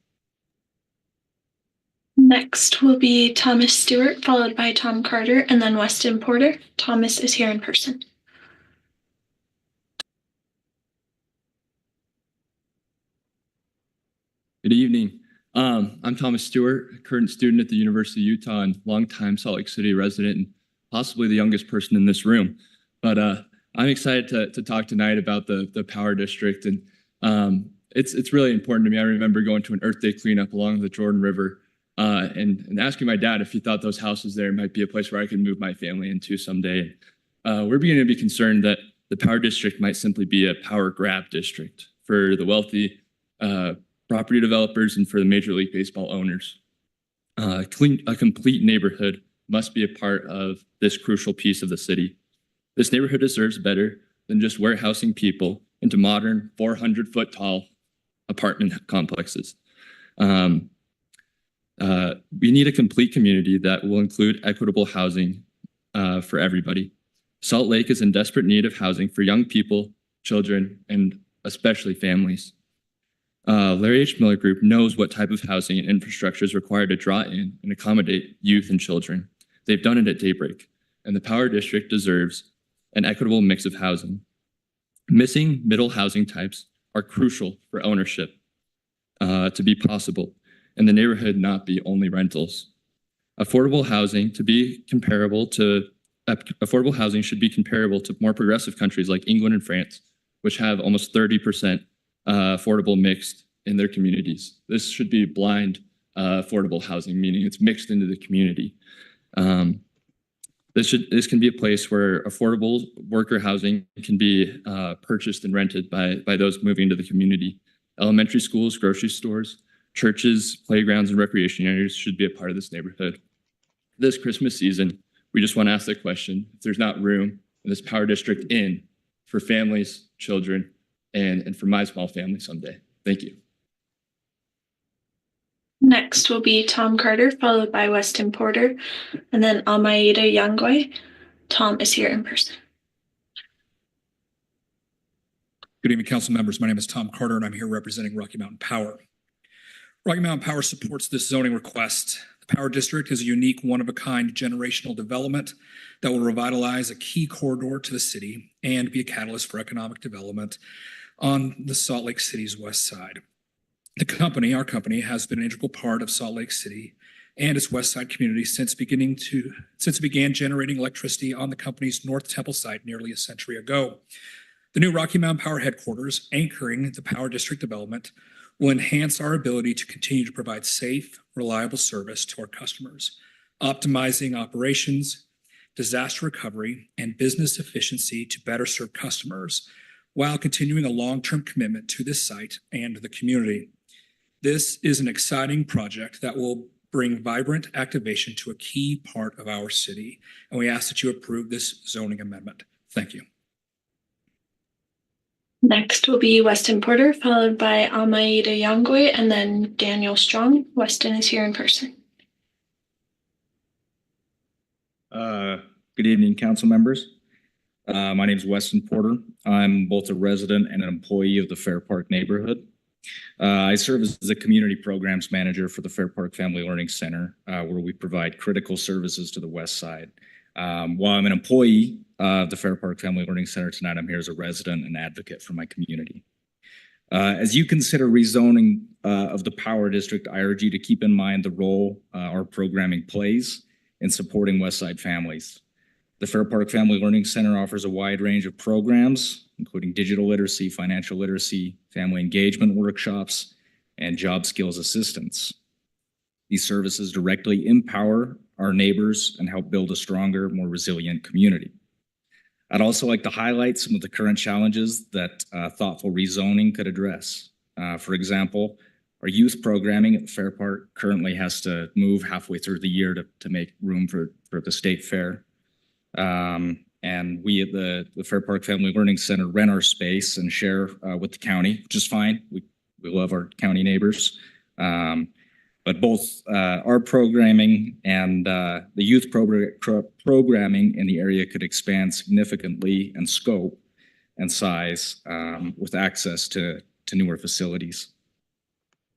Next will be Thomas Stewart, followed by Tom Carter, and then Weston Porter. Thomas is here in person. Good evening. I'm Thomas Stewart, current student at the University of Utah and longtime Salt Lake City resident, and possibly the youngest person in this room. But I'm excited to talk tonight about the Power District, and it's really important to me. I remember going to an Earth Day cleanup along the Jordan River and asking my dad if he thought those houses there might be a place where I could move my family into someday. We're beginning to be concerned that the Power District might simply be a power grab district for the wealthy property developers and for the Major League Baseball owners. A complete neighborhood must be a part of this crucial piece of the city. This neighborhood deserves better than just warehousing people into modern 400-foot tall apartment complexes. We need a complete community that will include equitable housing for everybody. Salt Lake is in desperate need of housing for young people, children, and especially families. Larry H. Miller Group knows what type of housing and infrastructure is required to draw in and accommodate youth and children. They've done it at Daybreak, and the Power District deserves an equitable mix of housing. Missing middle housing types are crucial for ownership to be possible, and the neighborhood not be only rentals. Affordable housing should be comparable to more progressive countries like England and France, which have almost 30% affordable mixed in their communities. This should be blind affordable housing, meaning it's mixed into the community. This can be a place where affordable worker housing can be purchased and rented by those moving to the community. Elementary schools, grocery stores, churches, playgrounds, and recreation areas should be a part of this neighborhood. This Christmas season, We just want to ask the question, if there's not room in this power district in for families, children, and for my small family someday. Thank you. Next will be Tom Carter, followed by Weston Porter, and then Almaida Yangwe. Tom is here in person. Good evening, council members. My name is Tom Carter, and I'm here representing Rocky Mountain Power. Rocky Mountain Power supports this zoning request. The Power District is a unique, one-of-a-kind generational development that will revitalize a key corridor to the city and be a catalyst for economic development on the Salt Lake City's west side. The company, our company, has been an integral part of Salt Lake City and its west side community since it began generating electricity on the company's North Temple site nearly a century ago. The new Rocky Mountain Power headquarters, anchoring the Power District development, will enhance our ability to continue to provide safe, reliable service to our customers, optimizing operations, disaster recovery, and business efficiency to better serve customers, while continuing a long-term commitment to this site and the community. This is an exciting project that will bring vibrant activation to a key part of our city, and we ask that you approve this zoning amendment. Thank you. Next will be Weston Porter, followed by Almaida Yangwe, and then Daniel Strong. Weston is here in person. Good evening, council members. My name is Weston Porter. I'm both a resident and an employee of the Fair Park neighborhood. I serve as the community programs manager for the Fair Park Family Learning Center, where we provide critical services to the west side. While I'm an employee of the Fair Park Family Learning Center tonight, I'm here as a resident and advocate for my community. As you consider rezoning of the Power District, I urge you to keep in mind the role our programming plays in supporting West Side families. The Fair Park Family Learning Center offers a wide range of programs, including digital literacy, financial literacy, family engagement workshops, and job skills assistance. These services directly empower our neighbors and help build a stronger, more resilient community. I'd also like to highlight some of the current challenges that thoughtful rezoning could address. For example, our youth programming at the Fair Park currently has to move halfway through the year to make room for the state fair. And we at the Fair Park Family Learning Center rent our space and share with the county, which is fine. We love our county neighbors. But both our programming and the youth programming in the area could expand significantly in scope and size with access to newer facilities.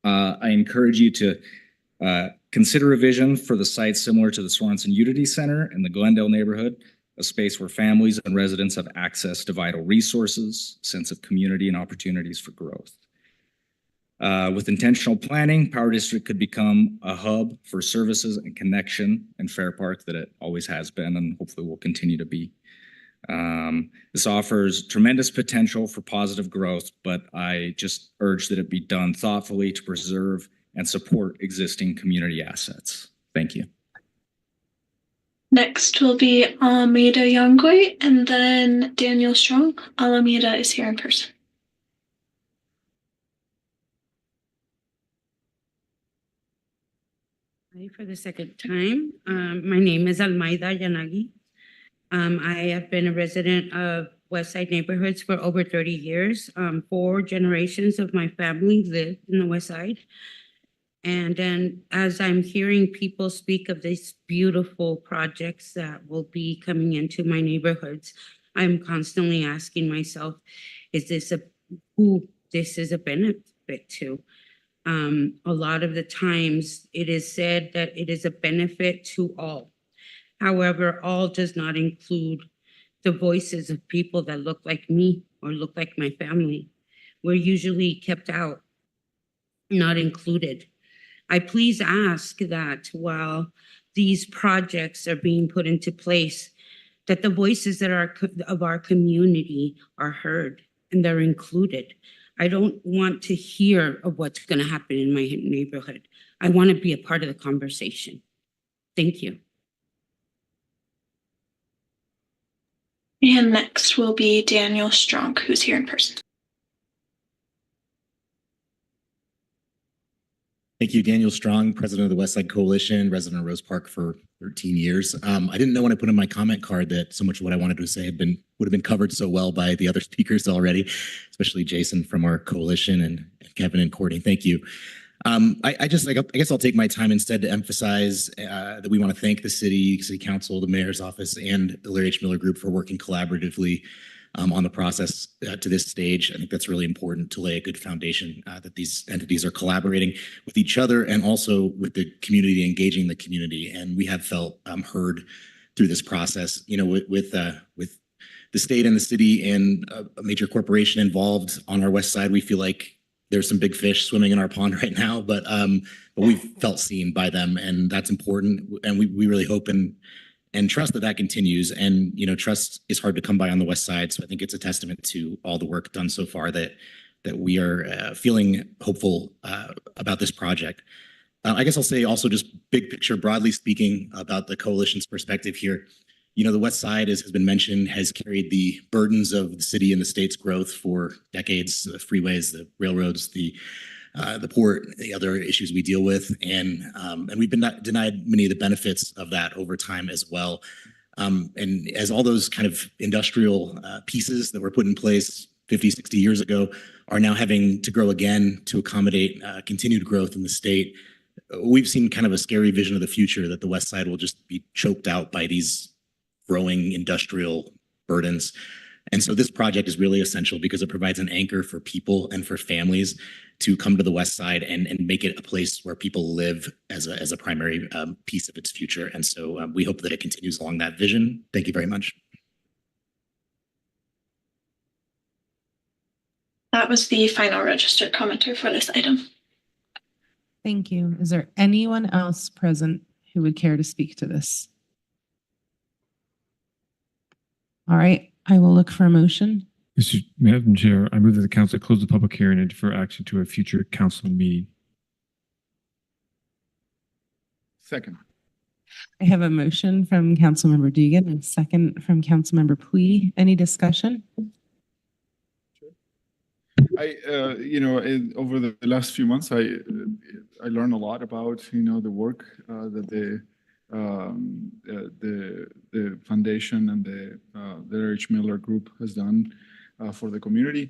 I encourage you to consider a vision for the site similar to the Swanson Unity Center in the Glendale neighborhood, a space where families and residents have access to vital resources, sense of community, and opportunities for growth. With intentional planning, Power District could become a hub for services and connection in Fair Park that it always has been and hopefully will continue to be. This offers tremendous potential for positive growth, but I just urge that it be done thoughtfully to preserve and support existing community assets. Thank you. Next will be Alameda Yangwe, and then Daniel Strong. Alameda is here in person. Hi for the second time. My name is Almaida Yanagi. I have been a resident of Westside neighborhoods for over 30 years. 4 generations of my family live in the Westside. And then as I'm hearing people speak of these beautiful projects that will be coming into my neighborhoods, I'm constantly asking myself, who this is a benefit to? A lot of the times it is said that it is a benefit to all. However, all does not include the voices of people that look like me or look like my family. We're usually kept out, not included. I please ask that while these projects are being put into place, that the voices that are of our community are heard and they're included. I don't want to hear of what's going to happen in my neighborhood. I want to be a part of the conversation. Thank you. And next will be Daniel Strong, who's here in person. Thank you, Daniel Strong, president of the West Side Coalition, resident of Rose Park for 13 years. I didn't know when I put in my comment card that so much of what I wanted to say would have been covered so well by the other speakers already, especially Jason from our coalition and Kevin and Courtney. Thank you. I guess I'll take my time instead to emphasize that we want to thank the city council, the mayor's office, and the Larry H. Miller Group for working collaboratively on the process to this stage. I think that's really important to lay a good foundation that these entities are collaborating with each other and also with the community, engaging the community. And we have felt heard through this process. You know, with the state and the city and a major corporation involved on our west side, we feel like there's some big fish swimming in our pond right now, but we've felt seen by them, and that's important. And we really hope and trust that continues. And, you know, trust is hard to come by on the west side. So I think it's a testament to all the work done so far that we are feeling hopeful about this project. I guess I'll say also just big picture, broadly speaking, about the coalition's perspective here. You know, the west side, as has been mentioned, has carried the burdens of the city and the state's growth for decades, the freeways, the railroads, the port, the other issues we deal with. And we've been denied many of the benefits of that over time as well. And as all those kind of industrial pieces that were put in place 50, 60 years ago are now having to grow again to accommodate continued growth in the state, we've seen kind of a scary vision of the future that the west side will just be choked out by these growing industrial burdens. And so this project is really essential because it provides an anchor for people and for families to come to the west side and make it a place where people live as a primary piece of its future. And so we hope that it continues along that vision. Thank you very much. That was the final registered commenter for this item. Thank you. Is there anyone else present who would care to speak to this? All right, I will look for a motion. Madam Chair, I move that the council close the public hearing and defer action to a future council meeting. Second. I have a motion from Councilmember Dugan and a second from Councilmember Pui. Any discussion? Over the last few months, I learned a lot about, the work that the foundation and the Larry H. Miller Group has done for the community.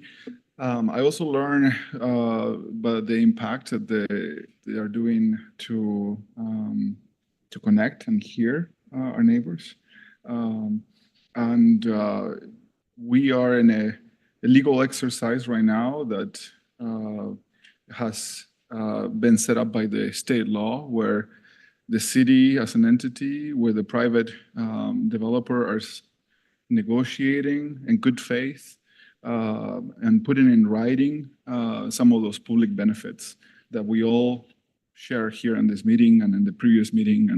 I also learned about the impact that they are doing to connect and hear our neighbors. We are in a legal exercise right now that has been set up by the state law, where the city as an entity with a private developer are negotiating in good faith and putting in writing some of those public benefits that we all share here in this meeting and in the previous meeting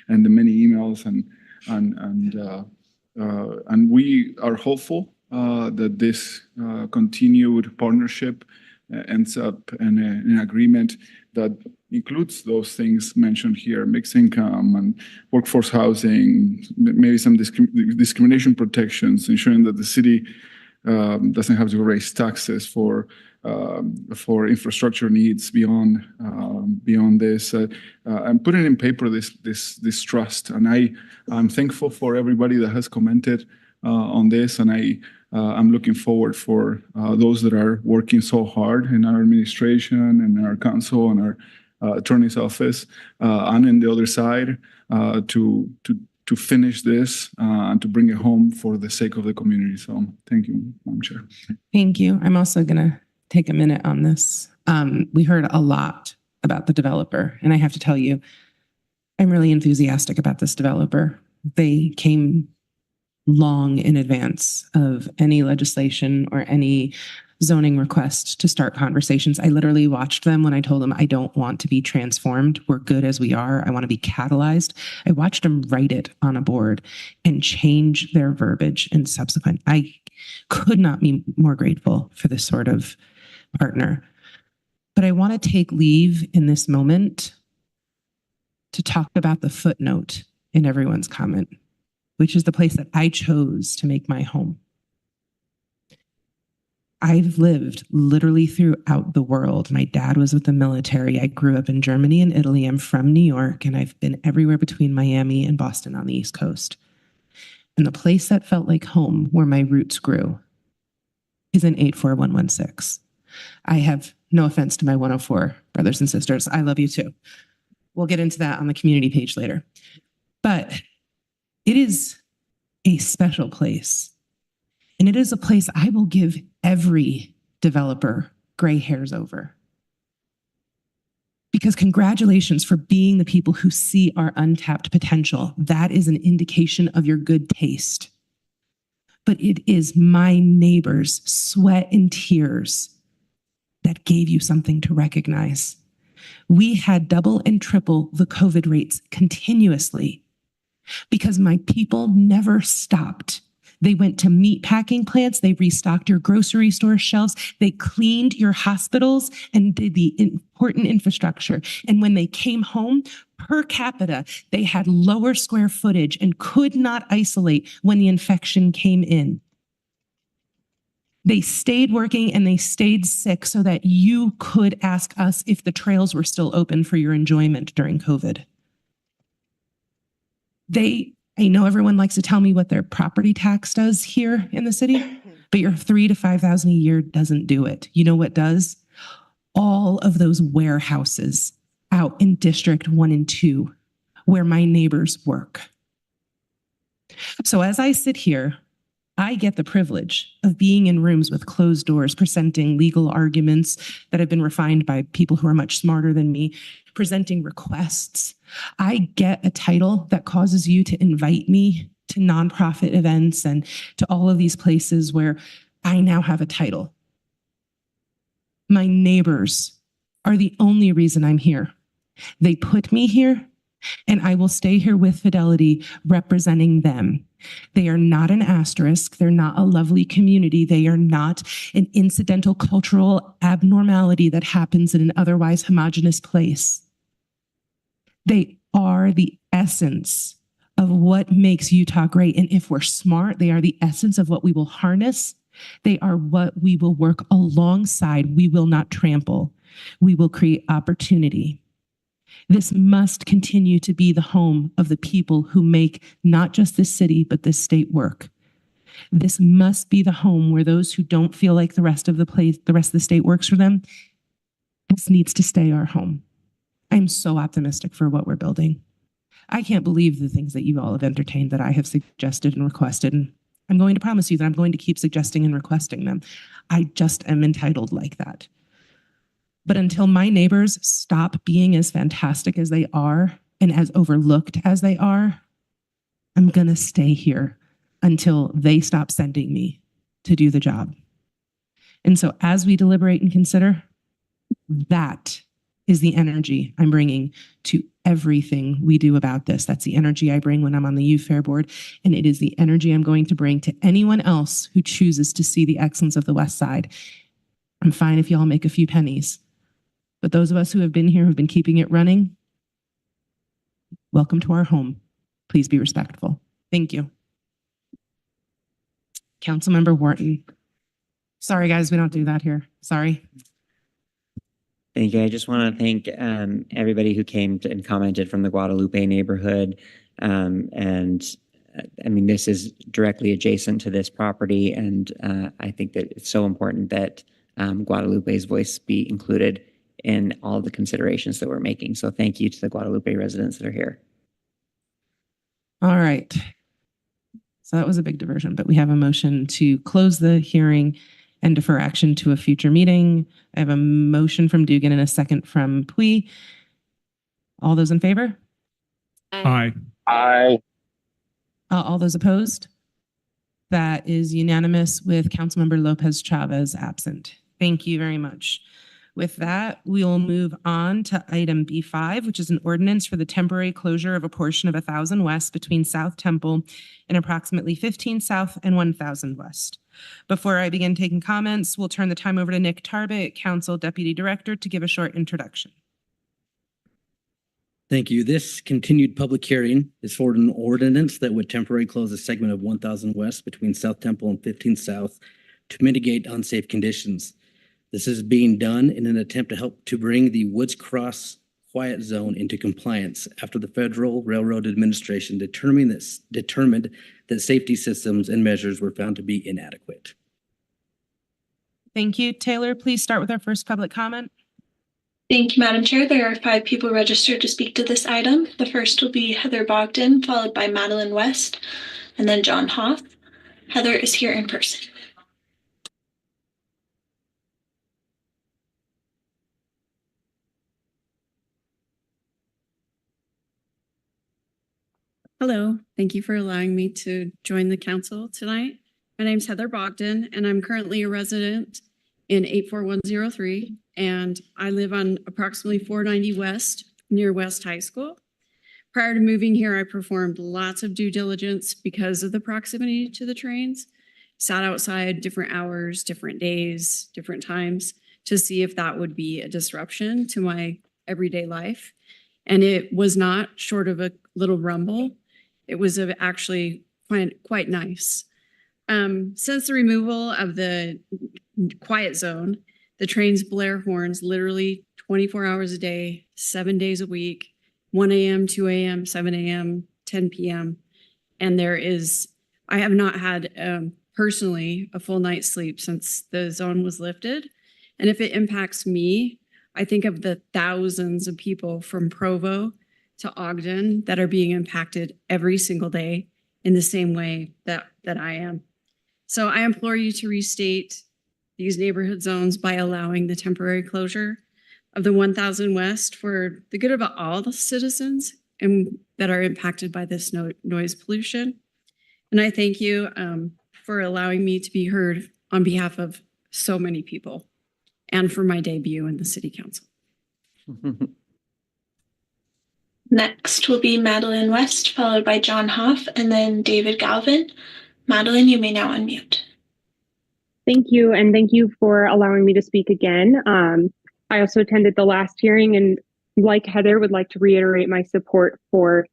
and the many emails and we are hopeful that this continued partnership ends up in an agreement that includes those things mentioned here: mixed income and workforce housing, maybe some discrimination protections, ensuring that the city doesn't have to raise taxes for infrastructure needs beyond this, and putting in paper this trust. And I'm thankful for everybody that has commented on this, and I'm looking forward for those that are working so hard in our administration and in our council and our attorney's office and in the other side to finish this and to bring it home for the sake of the community. So thank you, Madam Chair. Thank you. I'm also going to take a minute on this. We heard a lot about the developer, and I have to tell you, I'm really enthusiastic about this developer. They came long in advance of any legislation or any zoning request to start conversations. I literally watched them when I told them I don't want to be transformed. We're good as we are. I want to be catalyzed. I watched them write it on a board and change their verbiage and subsequent. I could not be more grateful for this sort of partner. But I want to take leave in this moment to talk about the footnote in everyone's comment, which is the place that I chose to make my home. I've lived literally throughout the world. My dad was with the military. I grew up in Germany and Italy. I'm from New York, and I've been everywhere between Miami and Boston on the East Coast. And the place that felt like home, where my roots grew, is in 84116. I have no offense to my 104 brothers and sisters. I love you too. We'll get into that on the community page later. But it is a special place. And it is a place I will give every developer gray hairs over. Because congratulations for being the people who see our untapped potential. That is an indication of your good taste. But it is my neighbors' sweat and tears that gave you something to recognize. We had double and triple the COVID rates continuously because my people never stopped. They went to meat packing plants. They restocked your grocery store shelves. They cleaned your hospitals and did the important infrastructure. And when they came home, per capita, they had lower square footage and could not isolate when the infection came in. They stayed working and they stayed sick so that you could ask us if the trails were still open for your enjoyment during COVID. I know everyone likes to tell me what their property tax does here in the city, but your $3,000 to $5,000 a year doesn't do it. You know what does? All of those warehouses out in District 1 and 2 where my neighbors work. So as I sit here, I get the privilege of being in rooms with closed doors, presenting legal arguments that have been refined by people who are much smarter than me, presenting requests. I get a title that causes you to invite me to nonprofit events and to all of these places where I now have a title. My neighbors are the only reason I'm here. They put me here, and I will stay here with fidelity representing them. They are not an asterisk. They're not a lovely community. They are not an incidental cultural abnormality that happens in an otherwise homogeneous place. They are the essence of what makes Utah great. And if we're smart, they are the essence of what we will harness. They are what we will work alongside. We will not trample. We will create opportunity. This must continue to be the home of the people who make not just this city, but this state work. This must be the home where those who don't feel like the rest of the state works for them. This needs to stay our home. I'm so optimistic for what we're building. I can't believe the things that you all have entertained that I have suggested and requested. And I'm going to promise you that I'm going to keep suggesting and requesting them. I just am entitled like that. But until my neighbors stop being as fantastic as they are and as overlooked as they are, I'm going to stay here until they stop sending me to do the job. And so as we deliberate and consider, that is the energy I'm bringing to everything we do about this. That's the energy I bring when I'm on the Youth Fair Board, and it is the energy I'm going to bring to anyone else who chooses to see the excellence of the West Side. I'm fine if y'all make a few pennies. But those of us who have been here, who've been keeping it running, welcome to our home. Please be respectful. Thank you. Councilmember Wharton. Sorry, guys, we don't do that here. Sorry. Thank you. I just want to thank everybody who came and commented from the Guadalupe neighborhood. I mean, this is directly adjacent to this property, and I think that it's so important that Guadalupe's voice be included in all the considerations that we're making. So thank you to the Guadalupe residents that are here. All right. So that was a big diversion, but we have a motion to close the hearing and defer action to a future meeting. I have a motion from Dugan and a second from Pui. All those in favor? Aye. Aye. All those opposed? That is unanimous with Councilmember Lopez Chavez absent. Thank you very much. With that, we will move on to item B5, which is an ordinance for the temporary closure of a portion of 1000 West between South Temple and approximately 15 South and 1000 West. Before I begin taking comments, we'll turn the time over to Nick Tarbett, Council Deputy Director, to give a short introduction. Thank you. This continued public hearing is for an ordinance that would temporarily close a segment of 1000 West between South Temple and 15 South to mitigate unsafe conditions. This is being done in an attempt to help to bring the Woods Cross quiet zone into compliance after the Federal Railroad Administration determined that safety systems and measures were found to be inadequate. Thank you. Taylor, please start with our first public comment. Thank you, Madam Chair. There are 5 people registered to speak to this item. The first will be Heather Bogdan, followed by Madeline West, and then John Hoff. Heather is here in person. Hello, thank you for allowing me to join the council tonight. My name is Heather Bogdan, and I'm currently a resident in 84103, and I live on approximately 490 West, near West High School. Prior to moving here, I performed lots of due diligence because of the proximity to the trains, sat outside different hours, different days, different times to see if that would be a disruption to my everyday life. And it was not, short of a little rumble. It was actually quite nice. Since the removal of the quiet zone, the trains blare horns literally 24 hours a day, 7 days a week, 1 a.m., 2 a.m., 7 a.m., 10 p.m. And I have not had personally a full night's sleep since the zone was lifted. And if it impacts me, I think of the thousands of people from Provo to Ogden that are being impacted every single day in the same way that I am. So I implore you to restate these neighborhood zones by allowing the temporary closure of the 1000 West for the good of all the citizens and that are impacted by this noise pollution. And I thank you for allowing me to be heard on behalf of so many people and for my debut in the City Council. Next will be Madeline West, followed by John Hoff, and then David Galvin. Madeline, you may now unmute. Thank you, and thank you for allowing me to speak again. I also attended the last hearing, and like Heather, would like to reiterate my support for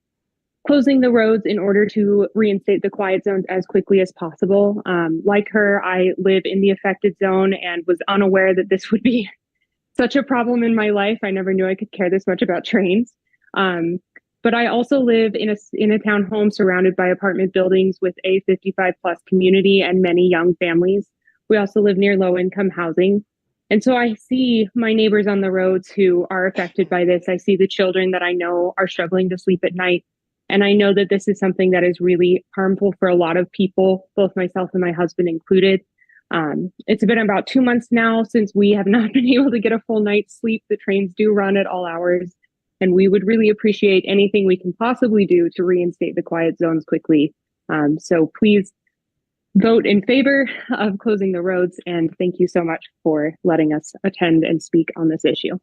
closing the roads in order to reinstate the quiet zones as quickly as possible. Like her, I live in the affected zone and was unaware that this would be such a problem in my life. I never knew I could care this much about trains. But I also live in a townhome surrounded by apartment buildings with a 55 plus community and many young families. We also live near low income housing. And so I see my neighbors on the roads who are affected by this. I see the children that I know are struggling to sleep at night. And I know that this is something that is really harmful for a lot of people, both myself and my husband included. It's been about 2 months now since we have not been able to get a full night's sleep. The trains do run at all hours. And we would really appreciate anything we can possibly do to reinstate the quiet zones quickly. So please vote in favor of closing the roads. And thank you so much for letting us attend and speak on this issue.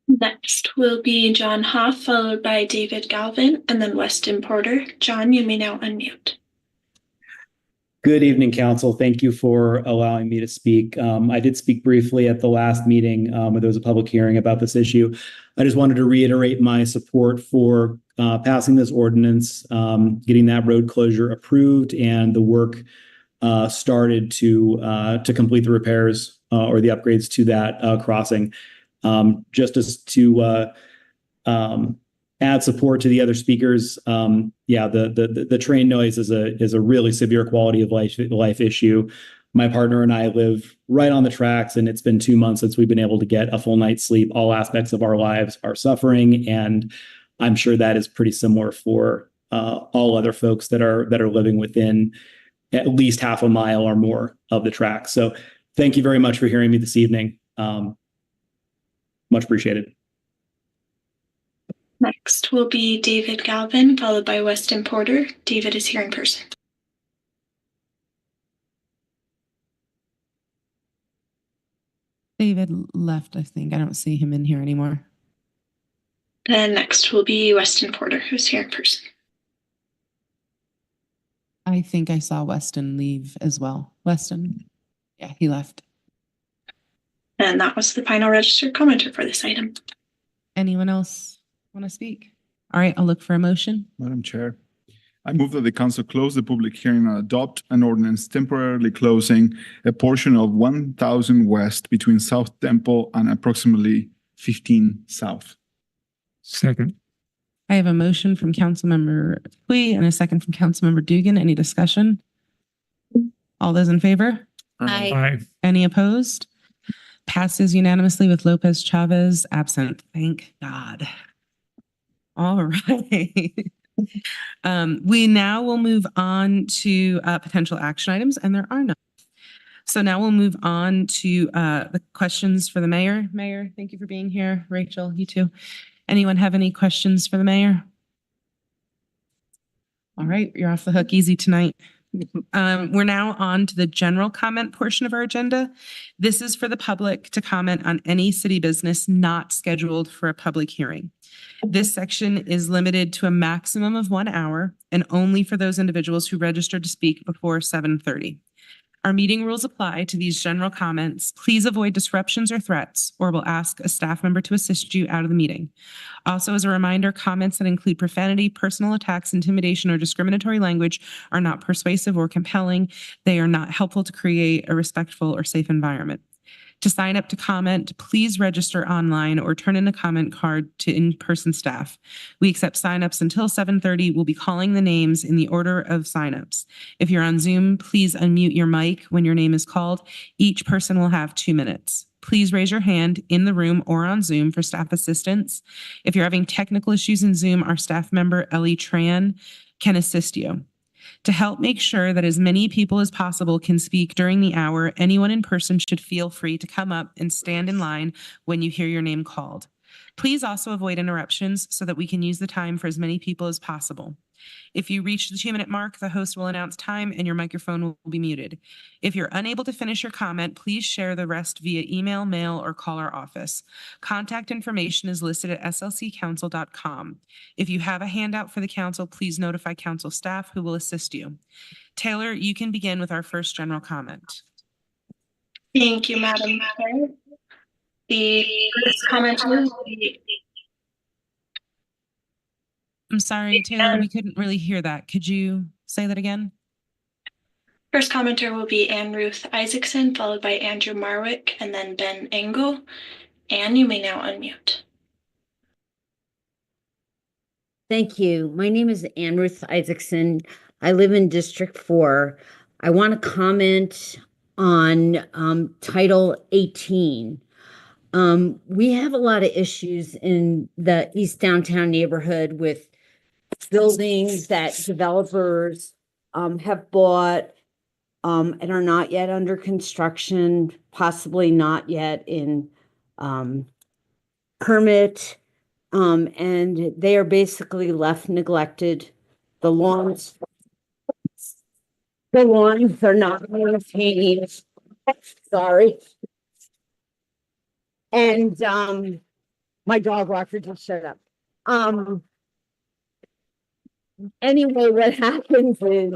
Next will be John Hoff, followed by David Galvin, and then Weston Porter. John, you may now unmute. Good evening, Council. Thank you for allowing me to speak. I did speak briefly at the last meeting where there was a public hearing about this issue. I just wanted to reiterate my support for passing this ordinance, getting that road closure approved, and the work started to complete the repairs or the upgrades to that crossing. Just as to add support to the other speakers, the train noise is a really severe quality of life issue. My partner and I live right on the tracks, and it's been 2 months since we've been able to get a full night's sleep. All aspects of our lives are suffering, and I'm sure that is pretty similar for all other folks that are living within at least half a mile or more of the tracks. So thank you very much for hearing me this evening. Much appreciated. Next will be David Galvin, followed by Weston Porter. David is here in person. David left, I think. I don't see him in here anymore. And next will be Weston Porter, who's here in person. I think I saw Weston leave as well. Weston? Yeah, he left. And that was the final registered commenter for this item. Anyone else want to speak? All right, I'll look for a motion. Madam Chair, I move that the council close the public hearing and adopt an ordinance temporarily closing a portion of 1000 West between South Temple and approximately 15 South. Second. I have a motion from Councilmember Hui and a second from Councilmember Dugan. Any discussion? All those in favor? Aye. Any opposed? Passes unanimously with Lopez Chavez absent. Thank God. All right. We now will move on to potential action items, and there are none. So now we'll move on to the questions for the mayor. Mayor, thank you for being here. Rachel, you too. Anyone have any questions for the mayor? All right, you're off the hook easy tonight. We're now on to the general comment portion of our agenda. This is for the public to comment on any city business not scheduled for a public hearing. This section is limited to a maximum of 1 hour and only for those individuals who registered to speak before 7:30. Our meeting rules apply to these general comments. Please avoid disruptions or threats, or we'll ask a staff member to assist you out of the meeting. Also, as a reminder, comments that include profanity, personal attacks, intimidation, or discriminatory language are not persuasive or compelling. They are not helpful to create a respectful or safe environment. To sign up to comment, please register online or turn in a comment card to in-person staff. We accept signups until 7:30. We'll be calling the names in the order of signups. If you're on Zoom, please unmute your mic when your name is called. Each person will have 2 minutes. Please raise your hand in the room or on Zoom for staff assistance. If you're having technical issues in Zoom, our staff member, Ellie Tran, can assist you. To help make sure that as many people as possible can speak during the hour, anyone in person should feel free to come up and stand in line when you hear your name called. Please also avoid interruptions so that we can use the time for as many people as possible. If you reach the 2-minute mark, the host will announce time and your microphone will be muted. If you're unable to finish your comment, please share the rest via email, mail, or call our office. Contact information is listed at slccouncil.com. If you have a handout for the council, please notify council staff who will assist you. Taylor, you can begin with our first general comment. Thank you, Madam Chair. The first comment will be. I'm sorry, Taylor, we couldn't really hear that. Could you say that again? First commenter will be Ann Ruth Isaacson, followed by Andrew Marwick, and then Ben Engel. Ann, you may now unmute. Thank you. My name is Ann Ruth Isaacson. I live in District 4. I want to comment on Title 18. We have a lot of issues in the East Downtown neighborhood with buildings that developers have bought and are not yet under construction, possibly not yet in permit. And they are basically left neglected. The lawns are not maintained. Sorry. And my dog walker just showed up. Anyway, what happens is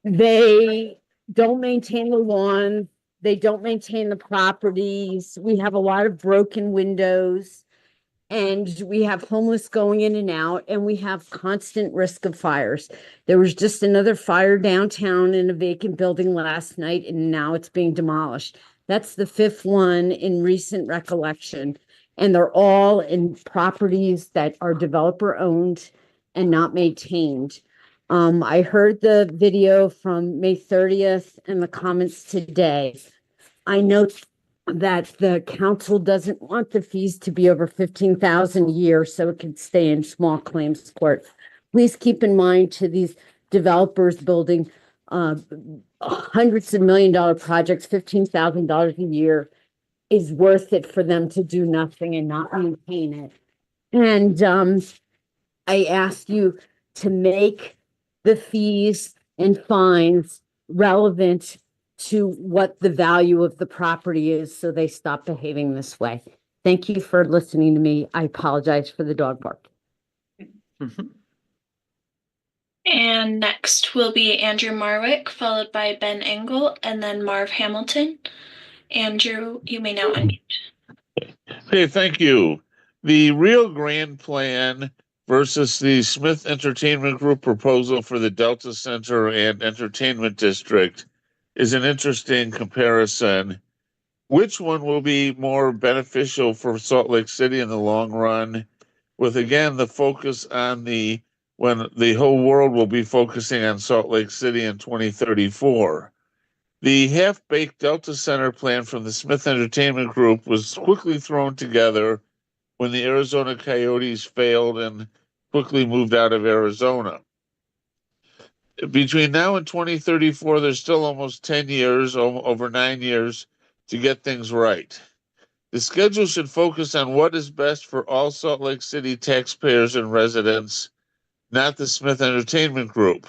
they don't maintain the lawn, they don't maintain the properties. We have a lot of broken windows, and we have homeless going in and out, and we have constant risk of fires. There was just another fire downtown in a vacant building last night, and now it's being demolished. That's the 5th one in recent recollection, and they're all in properties that are developer owned and not maintained. I heard the video from May 30th and the comments today. I note that the council doesn't want the fees to be over $15,000 a year so it can stay in small claims court. Please keep in mind to these developers building hundreds of $1 million projects, $15,000 a year is worth it for them to do nothing and not maintain it. And I ask you to make the fees and fines relevant to what the value of the property is so they stop behaving this way. Thank you for listening to me. I apologize for the dog bark. And next will be Andrew Marwick, followed by Ben Engel, and then Marv Hamilton. Andrew, you may now unmute. Okay, thank you. The Rio Grande plan versus the Smith Entertainment Group proposal for the Delta Center and Entertainment District is an interesting comparison. Which one will be more beneficial for Salt Lake City in the long run? With again the focus on when the whole world will be focusing on Salt Lake City in 2034. The half-baked Delta Center plan from the Smith Entertainment Group was quickly thrown together when the Arizona Coyotes failed and quickly moved out of Arizona. Between now and 2034, there's still almost 10 years, over 9 years, to get things right. The schedule should focus on what is best for all Salt Lake City taxpayers and residents, not the Smith Entertainment Group.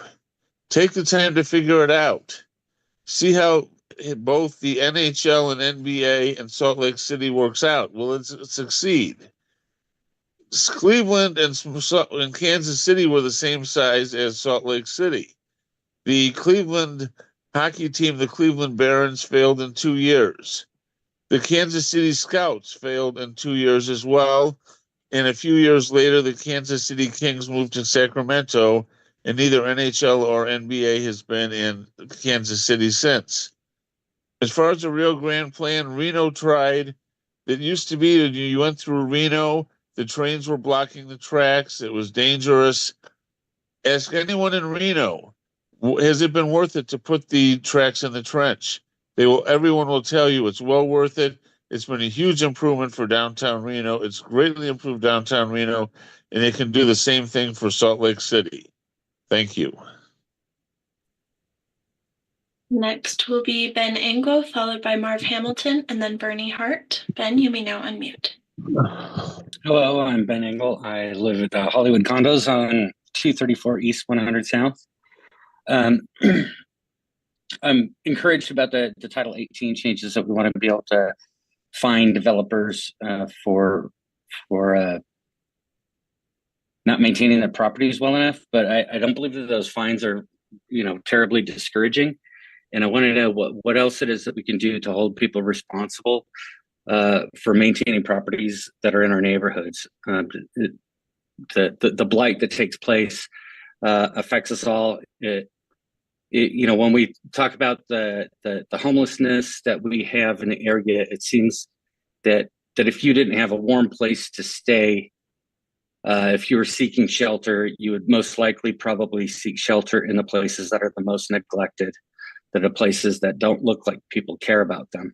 Take the time to figure it out. See how both the NHL and NBA and Salt Lake City works out. Will it succeed? Cleveland and Kansas City were the same size as Salt Lake City. The Cleveland hockey team, the Cleveland Barons, failed in 2 years. The Kansas City Scouts failed in 2 years as well. And a few years later, the Kansas City Kings moved to Sacramento, and neither NHL or NBA has been in Kansas City since. As far as the Rio Grande plan, Reno tried. It used to be that you went through Reno, the trains were blocking the tracks, it was dangerous. Ask anyone in Reno, has it been worth it to put the tracks in the trench? Everyone will tell you it's well worth it. It's been a huge improvement for downtown Reno. It's greatly improved downtown Reno, and it can do the same thing for Salt Lake City. Thank you. Next will be Ben Engel, followed by Marv Hamilton, and then Bernie Hart. Ben, you may now unmute. Hello, I'm Ben Engel. I live at the Hollywood Condos on 234 East 100 South. I'm encouraged about the Title 18 changes that we want to be able to fine developers for not maintaining their properties well enough. But I don't believe that those fines are, terribly discouraging. And I want to know what else it is that we can do to hold people responsible for maintaining properties that are in our neighborhoods. The blight that takes place affects us all. When we talk about the homelessness that we have in the area, it seems that if you didn't have a warm place to stay, if you were seeking shelter, you would most likely probably seek shelter in the places that are the most neglected, that are places that don't look like people care about them.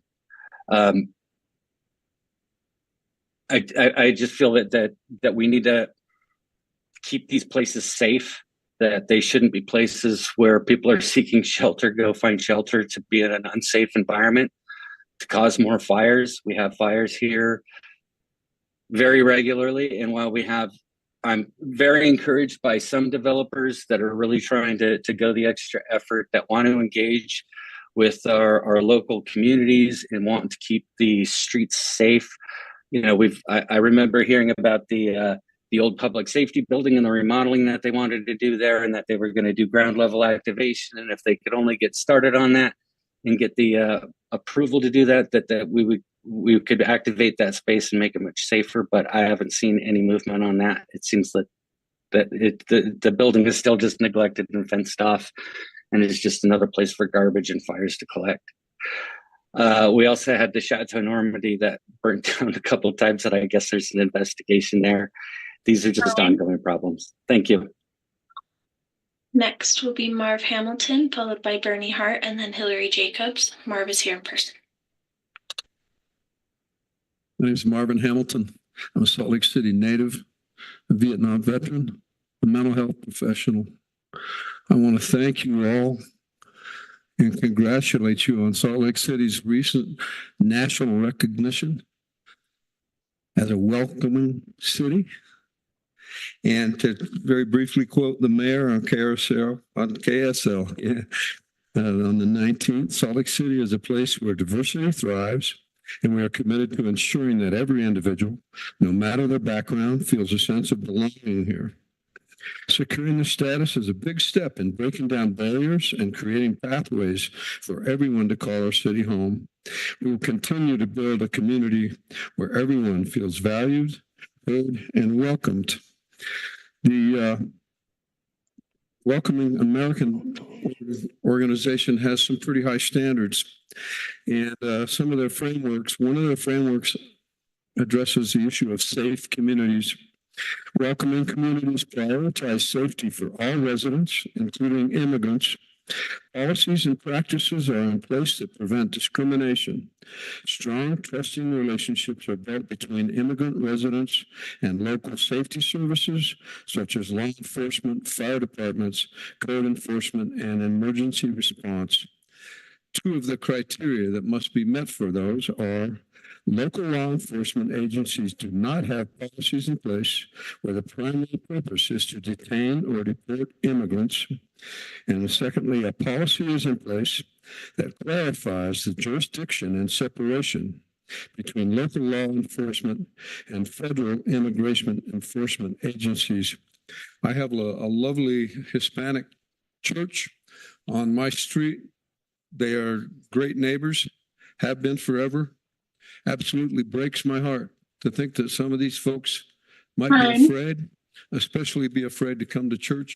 I just feel that we need to keep these places safe, that they shouldn't be places where people are seeking shelter, go find shelter to be in an unsafe environment, to cause more fires. We have fires here very regularly. And while I'm very encouraged by some developers that are really trying to go the extra effort, that want to engage with our local communities and want to keep the streets safe. I remember hearing about the old public safety building and the remodeling that they wanted to do there, and that they were going to do ground level activation. And if they could only get started on that and get the approval to do that we could activate that space and make it much safer. But I haven't seen any movement on that. It seems that the building is still just neglected and fenced off, and it's just another place for garbage and fires to collect. We also had the Chateau Normandy that burnt down a couple of times, and I guess there's an investigation there. These are just ongoing problems. Thank you. Next will be Marv Hamilton, followed by Bernie Hart, and then Hillary Jacobs. Marv is here in person. My name is Marvin Hamilton. I'm a Salt Lake City native, a Vietnam veteran, a mental health professional. I want to thank you all and congratulate you on Salt Lake City's recent national recognition as a welcoming city. And to very briefly quote the mayor on KSL, on the 19th, Salt Lake City is a place where diversity thrives, and we are committed to ensuring that every individual, no matter their background, feels a sense of belonging here. Securing this status is a big step in breaking down barriers and creating pathways for everyone to call our city home. We will continue to build a community where everyone feels valued, heard, and welcomed. The Welcoming American organization has some pretty high standards, and some of their frameworks, one of their frameworks addresses the issue of safe communities. Welcoming communities prioritize safety for all residents, including immigrants. Policies and practices are in place that prevent discrimination. Strong, trusting relationships are built between immigrant residents and local safety services, such as law enforcement, fire departments, code enforcement, and emergency response. Two of the criteria that must be met for those are local law enforcement agencies do not have policies in place where the primary purpose is to detain or deport immigrants. And secondly, a policy is in place that clarifies the jurisdiction and separation between local law enforcement and federal immigration enforcement agencies. I have a lovely Hispanic church on my street. They are great neighbors, have been forever. Absolutely breaks my heart to think that some of these folks might be afraid, especially be afraid to come to church.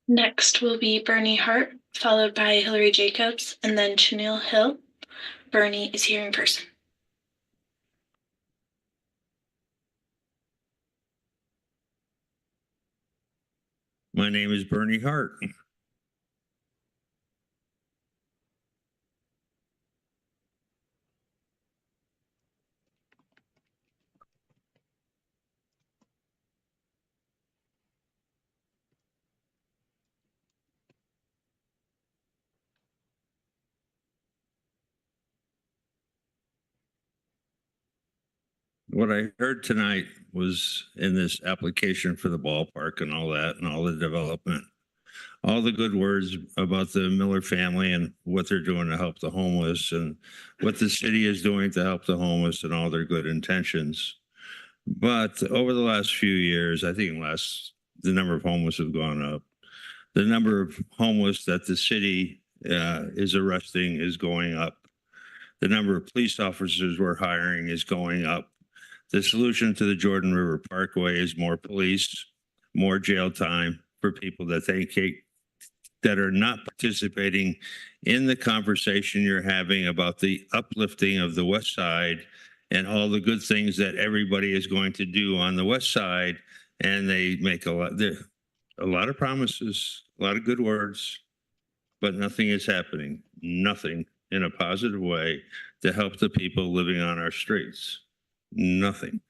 Next will be Bernie Hart, followed by Hillary Jacobs, and then Chanel Hill. Bernie is here in person. My name is Bernie Hart. What I heard tonight was in this application for the ballpark and all that and all the development, all the good words about the Miller family and what they're doing to help the homeless and what the city is doing to help the homeless and all their good intentions. But over the last few years, I think the number of homeless have gone up. The number of homeless that the city is arresting is going up. The number of police officers we're hiring is going up. The solution to the Jordan River Parkway is more police, more jail time for people that are not participating in the conversation you're having about the uplifting of the West Side and all the good things that everybody is going to do on the West Side. And they make a lot of promises, a lot of good words, but nothing is happening. Nothing in a positive way to help the people living on our streets. Nothing.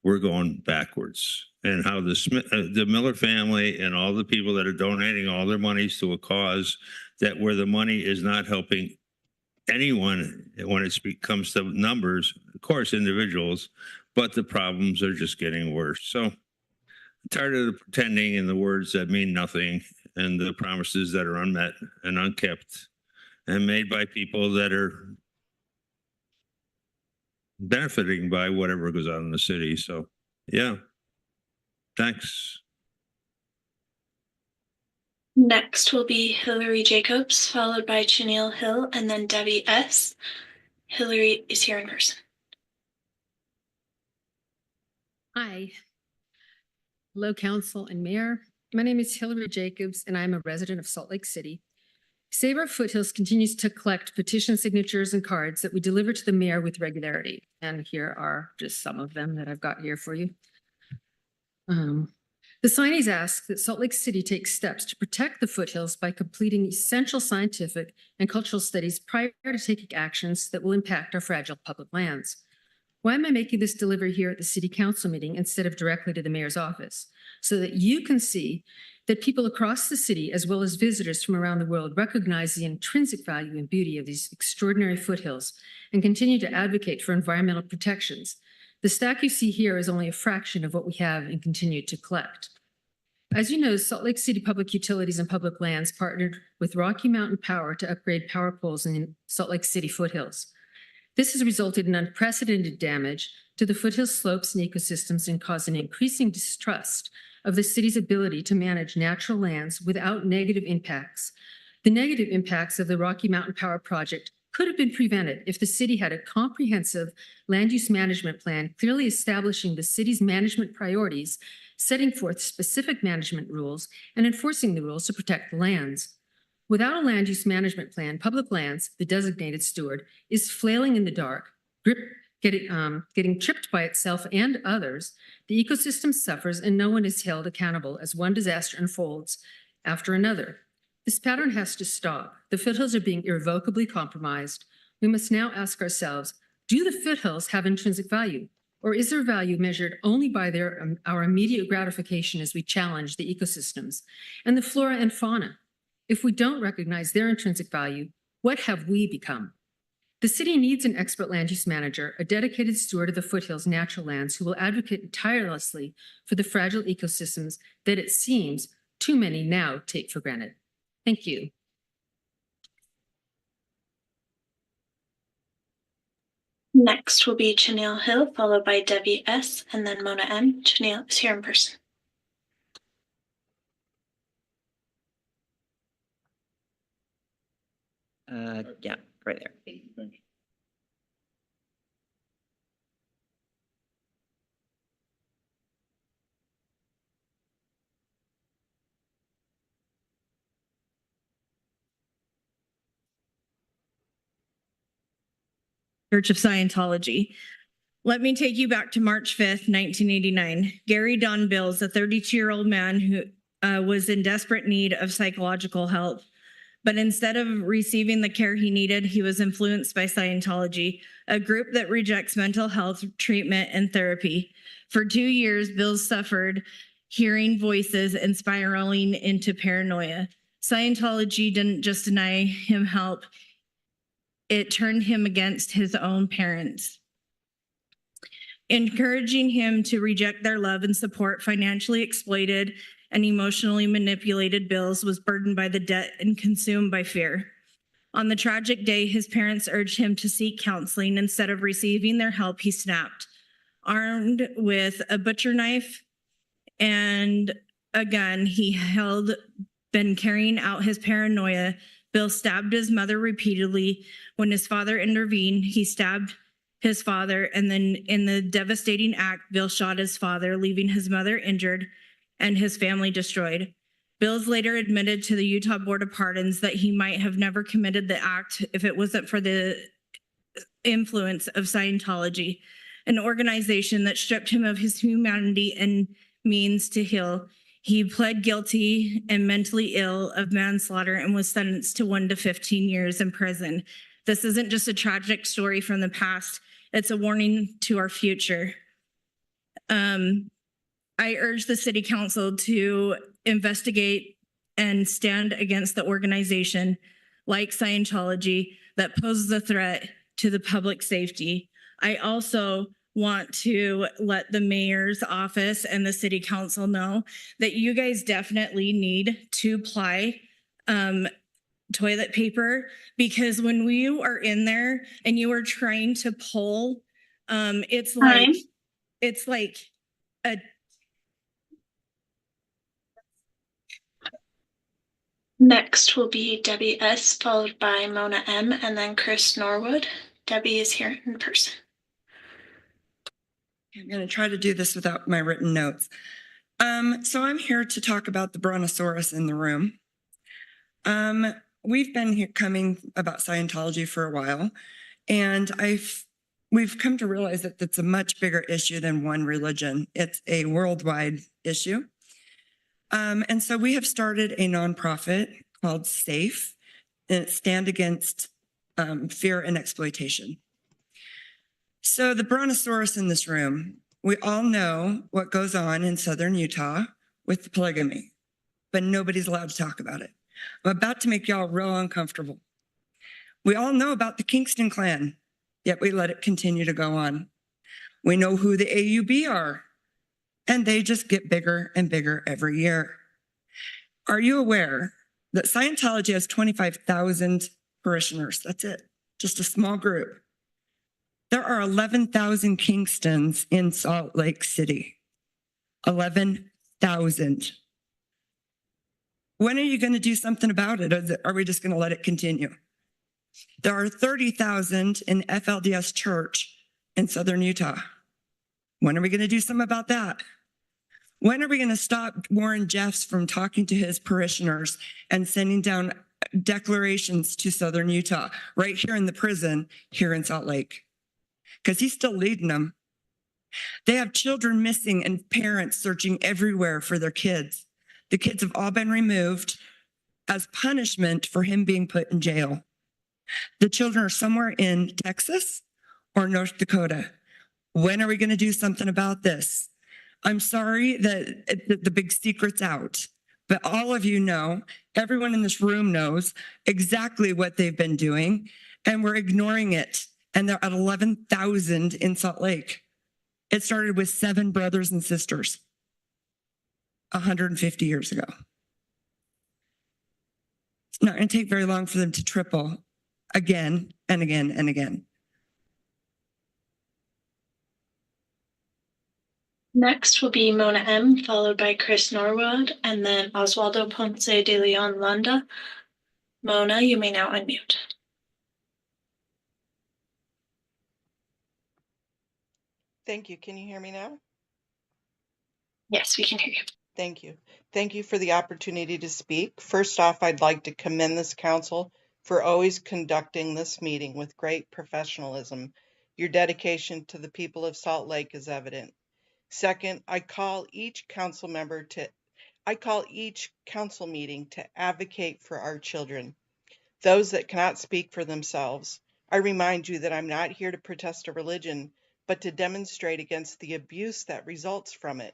We're going backwards. And how the Miller family and all the people that are donating all their monies to a cause that where the money is not helping anyone when it comes to numbers, of course, individuals, but the problems are just getting worse. So I'm tired of the pretending and the words that mean nothing and the promises that are unmet and unkept and made by people that are benefiting by whatever goes on in the city. So, yeah, thanks. Next will be Hillary Jacobs, followed by Chanel Hill, and then Debbie S. Hillary is here in person. Hi. Hello, Council and Mayor. My name is Hillary Jacobs, and I'm a resident of Salt Lake City. Save Our Foothills continues to collect petition signatures and cards that we deliver to the mayor with regularity. And here are just some of them that I've got here for you. The signees ask that Salt Lake City take steps to protect the foothills by completing essential scientific and cultural studies prior to taking actions that will impact our fragile public lands. Why am I making this delivery here at the City Council meeting instead of directly to the mayor's office? So that you can see that people across the city, as well as visitors from around the world, recognize the intrinsic value and beauty of these extraordinary foothills and continue to advocate for environmental protections. The stack you see here is only a fraction of what we have and continue to collect. As you know, Salt Lake City Public Utilities and Public Lands partnered with Rocky Mountain Power to upgrade power poles in Salt Lake City foothills. This has resulted in unprecedented damage to the foothills slopes and ecosystems and caused an increasing distrust of the city's ability to manage natural lands without negative impacts. The negative impacts of the Rocky Mountain Power Project could have been prevented if the city had a comprehensive land use management plan clearly establishing the city's management priorities, setting forth specific management rules, and enforcing the rules to protect the lands. Without a land use management plan, public lands, the designated steward, is flailing in the dark, getting tripped by itself and others. The ecosystem suffers and no one is held accountable as one disaster unfolds after another. This pattern has to stop. The foothills are being irrevocably compromised. We must now ask ourselves, do the foothills have intrinsic value? Or is their value measured only by our immediate gratification as we challenge the ecosystems and the flora and fauna? If we don't recognize their intrinsic value, what have we become? The city needs an expert land use manager, a dedicated steward of the foothills natural lands who will advocate tirelessly for the fragile ecosystems that it seems too many now take for granted. Thank you. Next will be Chanel Hill, followed by Debbie S., and then Mona M. Chanel is here in person. Yeah, right there. Church of Scientology. Let me take you back to March 5th, 1989. Gary Don Bills, a 32-year-old man who was in desperate need of psychological help. But instead of receiving the care he needed, he was influenced by Scientology, a group that rejects mental health treatment and therapy. For 2 years, Bills suffered hearing voices and spiraling into paranoia. Scientology didn't just deny him help, it turned him against his own parents, encouraging him to reject their love and support. Financially exploited and emotionally manipulated, Bills was burdened by the debt and consumed by fear. On the tragic day, his parents urged him to seek counseling. Instead of receiving their help, he snapped. Armed with a butcher knife and a gun he been carrying out his paranoia, Bill stabbed his mother repeatedly. When his father intervened, he stabbed his father, and then in the devastating act, Bill shot his father, leaving his mother injured and his family destroyed. Bills later admitted to the Utah Board of Pardons that he might have never committed the act if it wasn't for the influence of Scientology, an organization that stripped him of his humanity and means to heal. He pled guilty and mentally ill of manslaughter and was sentenced to 1 to 15 years in prison. This isn't just a tragic story from the past, it's a warning to our future. I urge the City Council to investigate and stand against the organization like Scientology that poses a threat to the public safety. I also want to let the mayor's office and the city council know that you guys definitely need 2-ply toilet paper, because when we are in there and you are trying to pull, it's like a Next will be Debbie S., followed by Mona M., and then Chris Norwood. Debbie is here in person. I'm going to try to do this without my written notes. So I'm here to talk about the brontosaurus in the room. We've been here coming about Scientology for a while, and we've come to realize that it's a much bigger issue than one religion. It's a worldwide issue. And so we have started a nonprofit called SAFE, and it stands against fear and exploitation. So the brontosaurus in this room, we all know what goes on in southern Utah with the polygamy, but nobody's allowed to talk about it. I'm about to make y'all real uncomfortable. We all know about the Kingston clan, yet we let it continue to go on. We know who the AUB are, and they just get bigger and bigger every year. Are you aware that Scientology has 25,000 parishioners? That's it, just a small group. There are 11,000 Kingstons in Salt Lake City. 11,000. When are you going to do something about it? Or are we just going to let it continue? There are 30,000 in FLDS church in Southern Utah. When are we going to do something about that? When are we going to stop Warren Jeffs from talking to his parishioners and sending down declarations to Southern Utah right here in the prison here in Salt Lake? Because he's still leading them. They have children missing and parents searching everywhere for their kids. The kids have all been removed as punishment for him being put in jail. The children are somewhere in Texas or North Dakota. When are we going to do something about this? I'm sorry that the big secret's out, but all of you know, everyone in this room knows exactly what they've been doing, and we're ignoring it. And they're at 11,000 in Salt Lake. It started with 7 brothers and sisters 150 years ago. It's not going to take very long for them to triple again and again and again. Next will be Mona M, followed by Chris Norwood, and then Oswaldo Ponce de Leon Landa. Mona, you may now unmute. Thank you. Can you hear me now? Yes, we can hear you. Thank you. Thank you for the opportunity to speak. First off, I'd like to commend this council for always conducting this meeting with great professionalism. Your dedication to the people of Salt Lake is evident. Second, I call each council meeting to advocate for our children, those that cannot speak for themselves. I remind you that I'm not here to protest a religion, but to demonstrate against the abuse that results from it.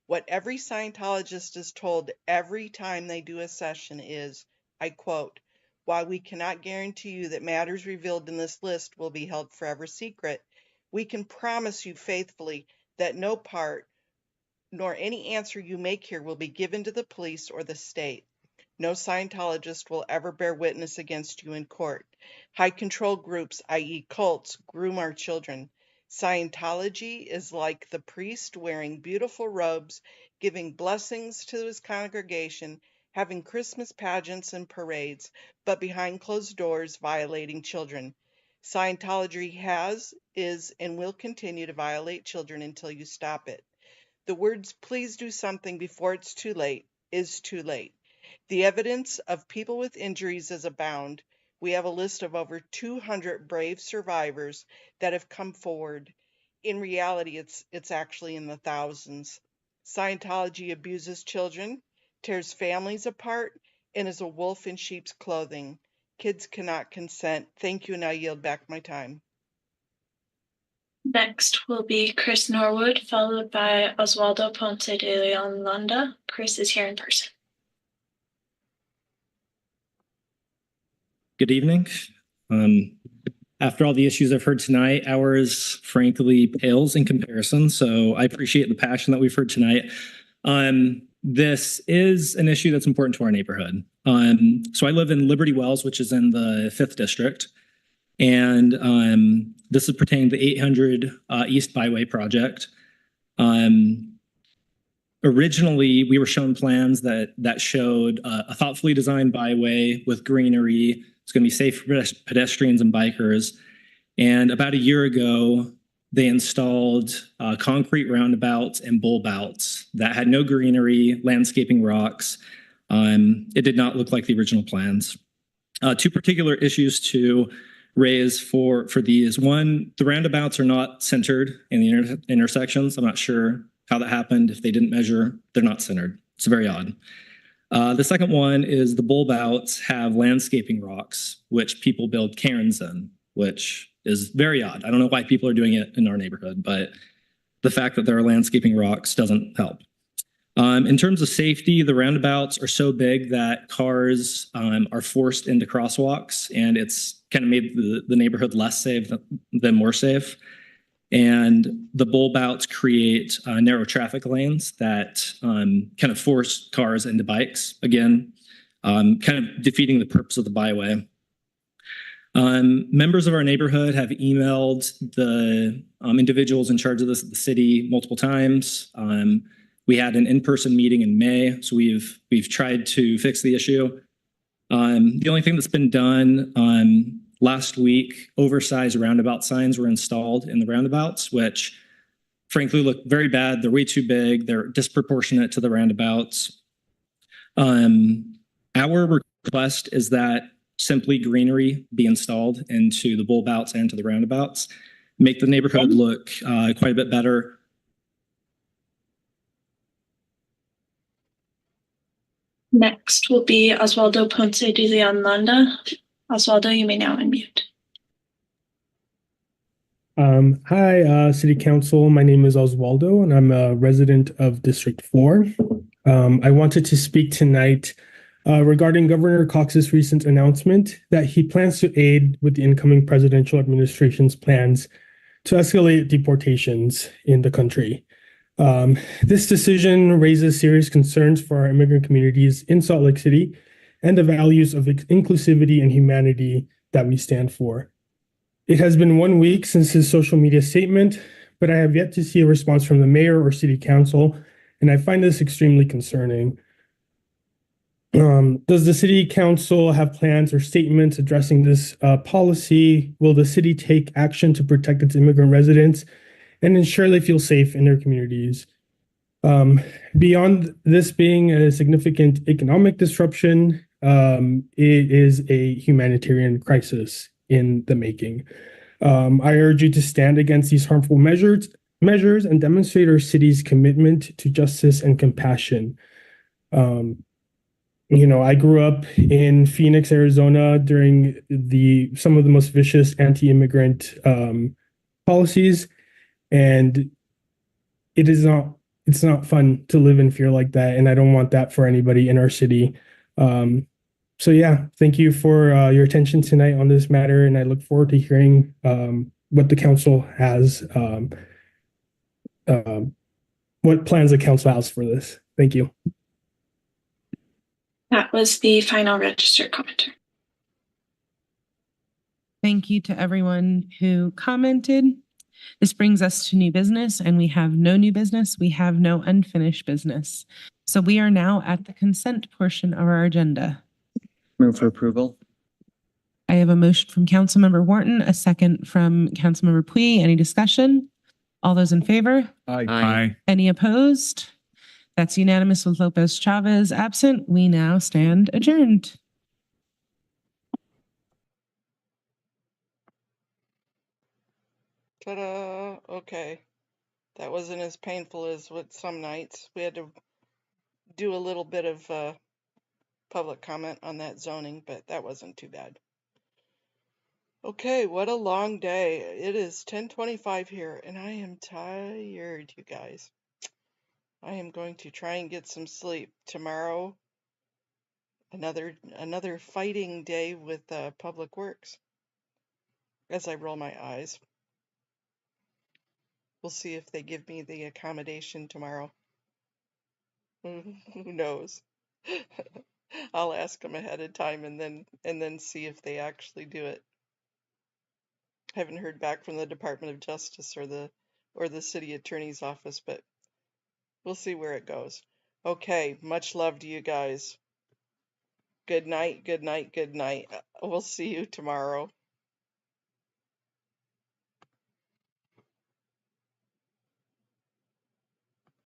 What every Scientologist is told every time they do a session is, I quote, "While we cannot guarantee you that matters revealed in this list will be held forever secret, we can promise you faithfully that no part nor any answer you make here will be given to the police or the state. No Scientologist will ever bear witness against you in court. High control groups, i.e. cults, groom our children. Scientology is like the priest wearing beautiful robes, giving blessings to his congregation, having Christmas pageants and parades, but behind closed doors violating children. Scientology has, is, and will continue to violate children until you stop it. The words, "please do something before it's too late," is too late. The evidence of people with injuries is abound. We have a list of over 200 brave survivors that have come forward. In reality, it's actually in the thousands. Scientology abuses children, tears families apart, and is a wolf in sheep's clothing. Kids cannot consent. Thank you, and I yield back my time. Next will be Chris Norwood, followed by Oswaldo Ponce de Leon Landa. Chris is here in person. Good evening. After all the issues I've heard tonight, ours frankly pales in comparison. So I appreciate the passion that we've heard tonight. This is an issue that's important to our neighborhood. So I live in Liberty Wells, which is in the 5th District. And this is pertaining to the 800 East Byway project. Originally, we were shown plans that showed a thoughtfully designed byway with greenery. It's going to be safe for pedestrians and bikers. And about a year ago, they installed concrete roundabouts and bulbouts that had no greenery, landscaping rocks. It did not look like the original plans. 2 particular issues to raise for these. One, the roundabouts are not centered in the intersections. I'm not sure how that happened. If they didn't measure, they're not centered. It's very odd. The second one is the bulbouts have landscaping rocks, which people build cairns in, which is very odd. I don't know why people are doing it in our neighborhood, but the fact that there are landscaping rocks doesn't help. In terms of safety, the roundabouts are so big that cars are forced into crosswalks, and it's kind of made the neighborhood less safe than more safe. And the bulbouts create narrow traffic lanes that kind of force cars into bikes, again, kind of defeating the purpose of the byway. Members of our neighborhood have emailed the individuals in charge of this at the city multiple times. We had an in-person meeting in May, so we've tried to fix the issue. The only thing that's been done last week, oversized roundabout signs were installed in the roundabouts, which frankly look very bad. They're way too big. They're disproportionate to the roundabouts. Our request is that simply greenery be installed into the bulb outs and to the roundabouts, make the neighborhood look quite a bit better. Next will be Oswaldo Ponce de Leon Landa. Oswaldo, you may now unmute. Hi, City Council. My name is Oswaldo, and I'm a resident of District 4. I wanted to speak tonight regarding Governor Cox's recent announcement that he plans to aid with the incoming presidential administration's plans to escalate deportations in the country. This decision raises serious concerns for our immigrant communities in Salt Lake City and the values of inclusivity and humanity that we stand for. It has been 1 week since his social media statement, but I have yet to see a response from the mayor or city council, and I find this extremely concerning. Does the city council have plans or statements addressing this policy? Will the city take action to protect its immigrant residents and ensure they feel safe in their communities? Beyond this being a significant economic disruption, it is a humanitarian crisis in the making. I urge you to stand against these harmful measures and demonstrate our city's commitment to justice and compassion. I grew up in Phoenix, Arizona during some of the most vicious anti-immigrant policies, and it's not fun to live in fear like that, and I don't want that for anybody in our city. So yeah, thank you for your attention tonight on this matter, and I look forward to hearing what the council has, what plans the council has for this. Thank you. That was the final registered commenter. Thank you to everyone who commented. This brings us to new business, and we have no new business. We have no unfinished business. So we are now at the consent portion of our agenda. Move for approval. I have a motion from Councilmember Wharton, a second from Councilmember Pui. Any discussion? All those in favor? Aye. Any opposed? That's unanimous with Lopez Chavez absent. We now stand adjourned. Ta-da! Okay. That wasn't as painful as with some nights. We had to do a little bit of public comment on that zoning, but that wasn't too bad. Okay, what a long day. It is 10:25 here, and I am tired, you guys. I am going to try and get some sleep. Tomorrow, another fighting day with Public Works. As I roll my eyes. We'll see if they give me the accommodation tomorrow. Who knows? I'll ask them ahead of time and then see if they actually do it. Haven't heard back from the Department of Justice or the city attorney's office, but we'll see where it goes. Okay, much love to you guys. Good night, good night, good night. We'll see you tomorrow.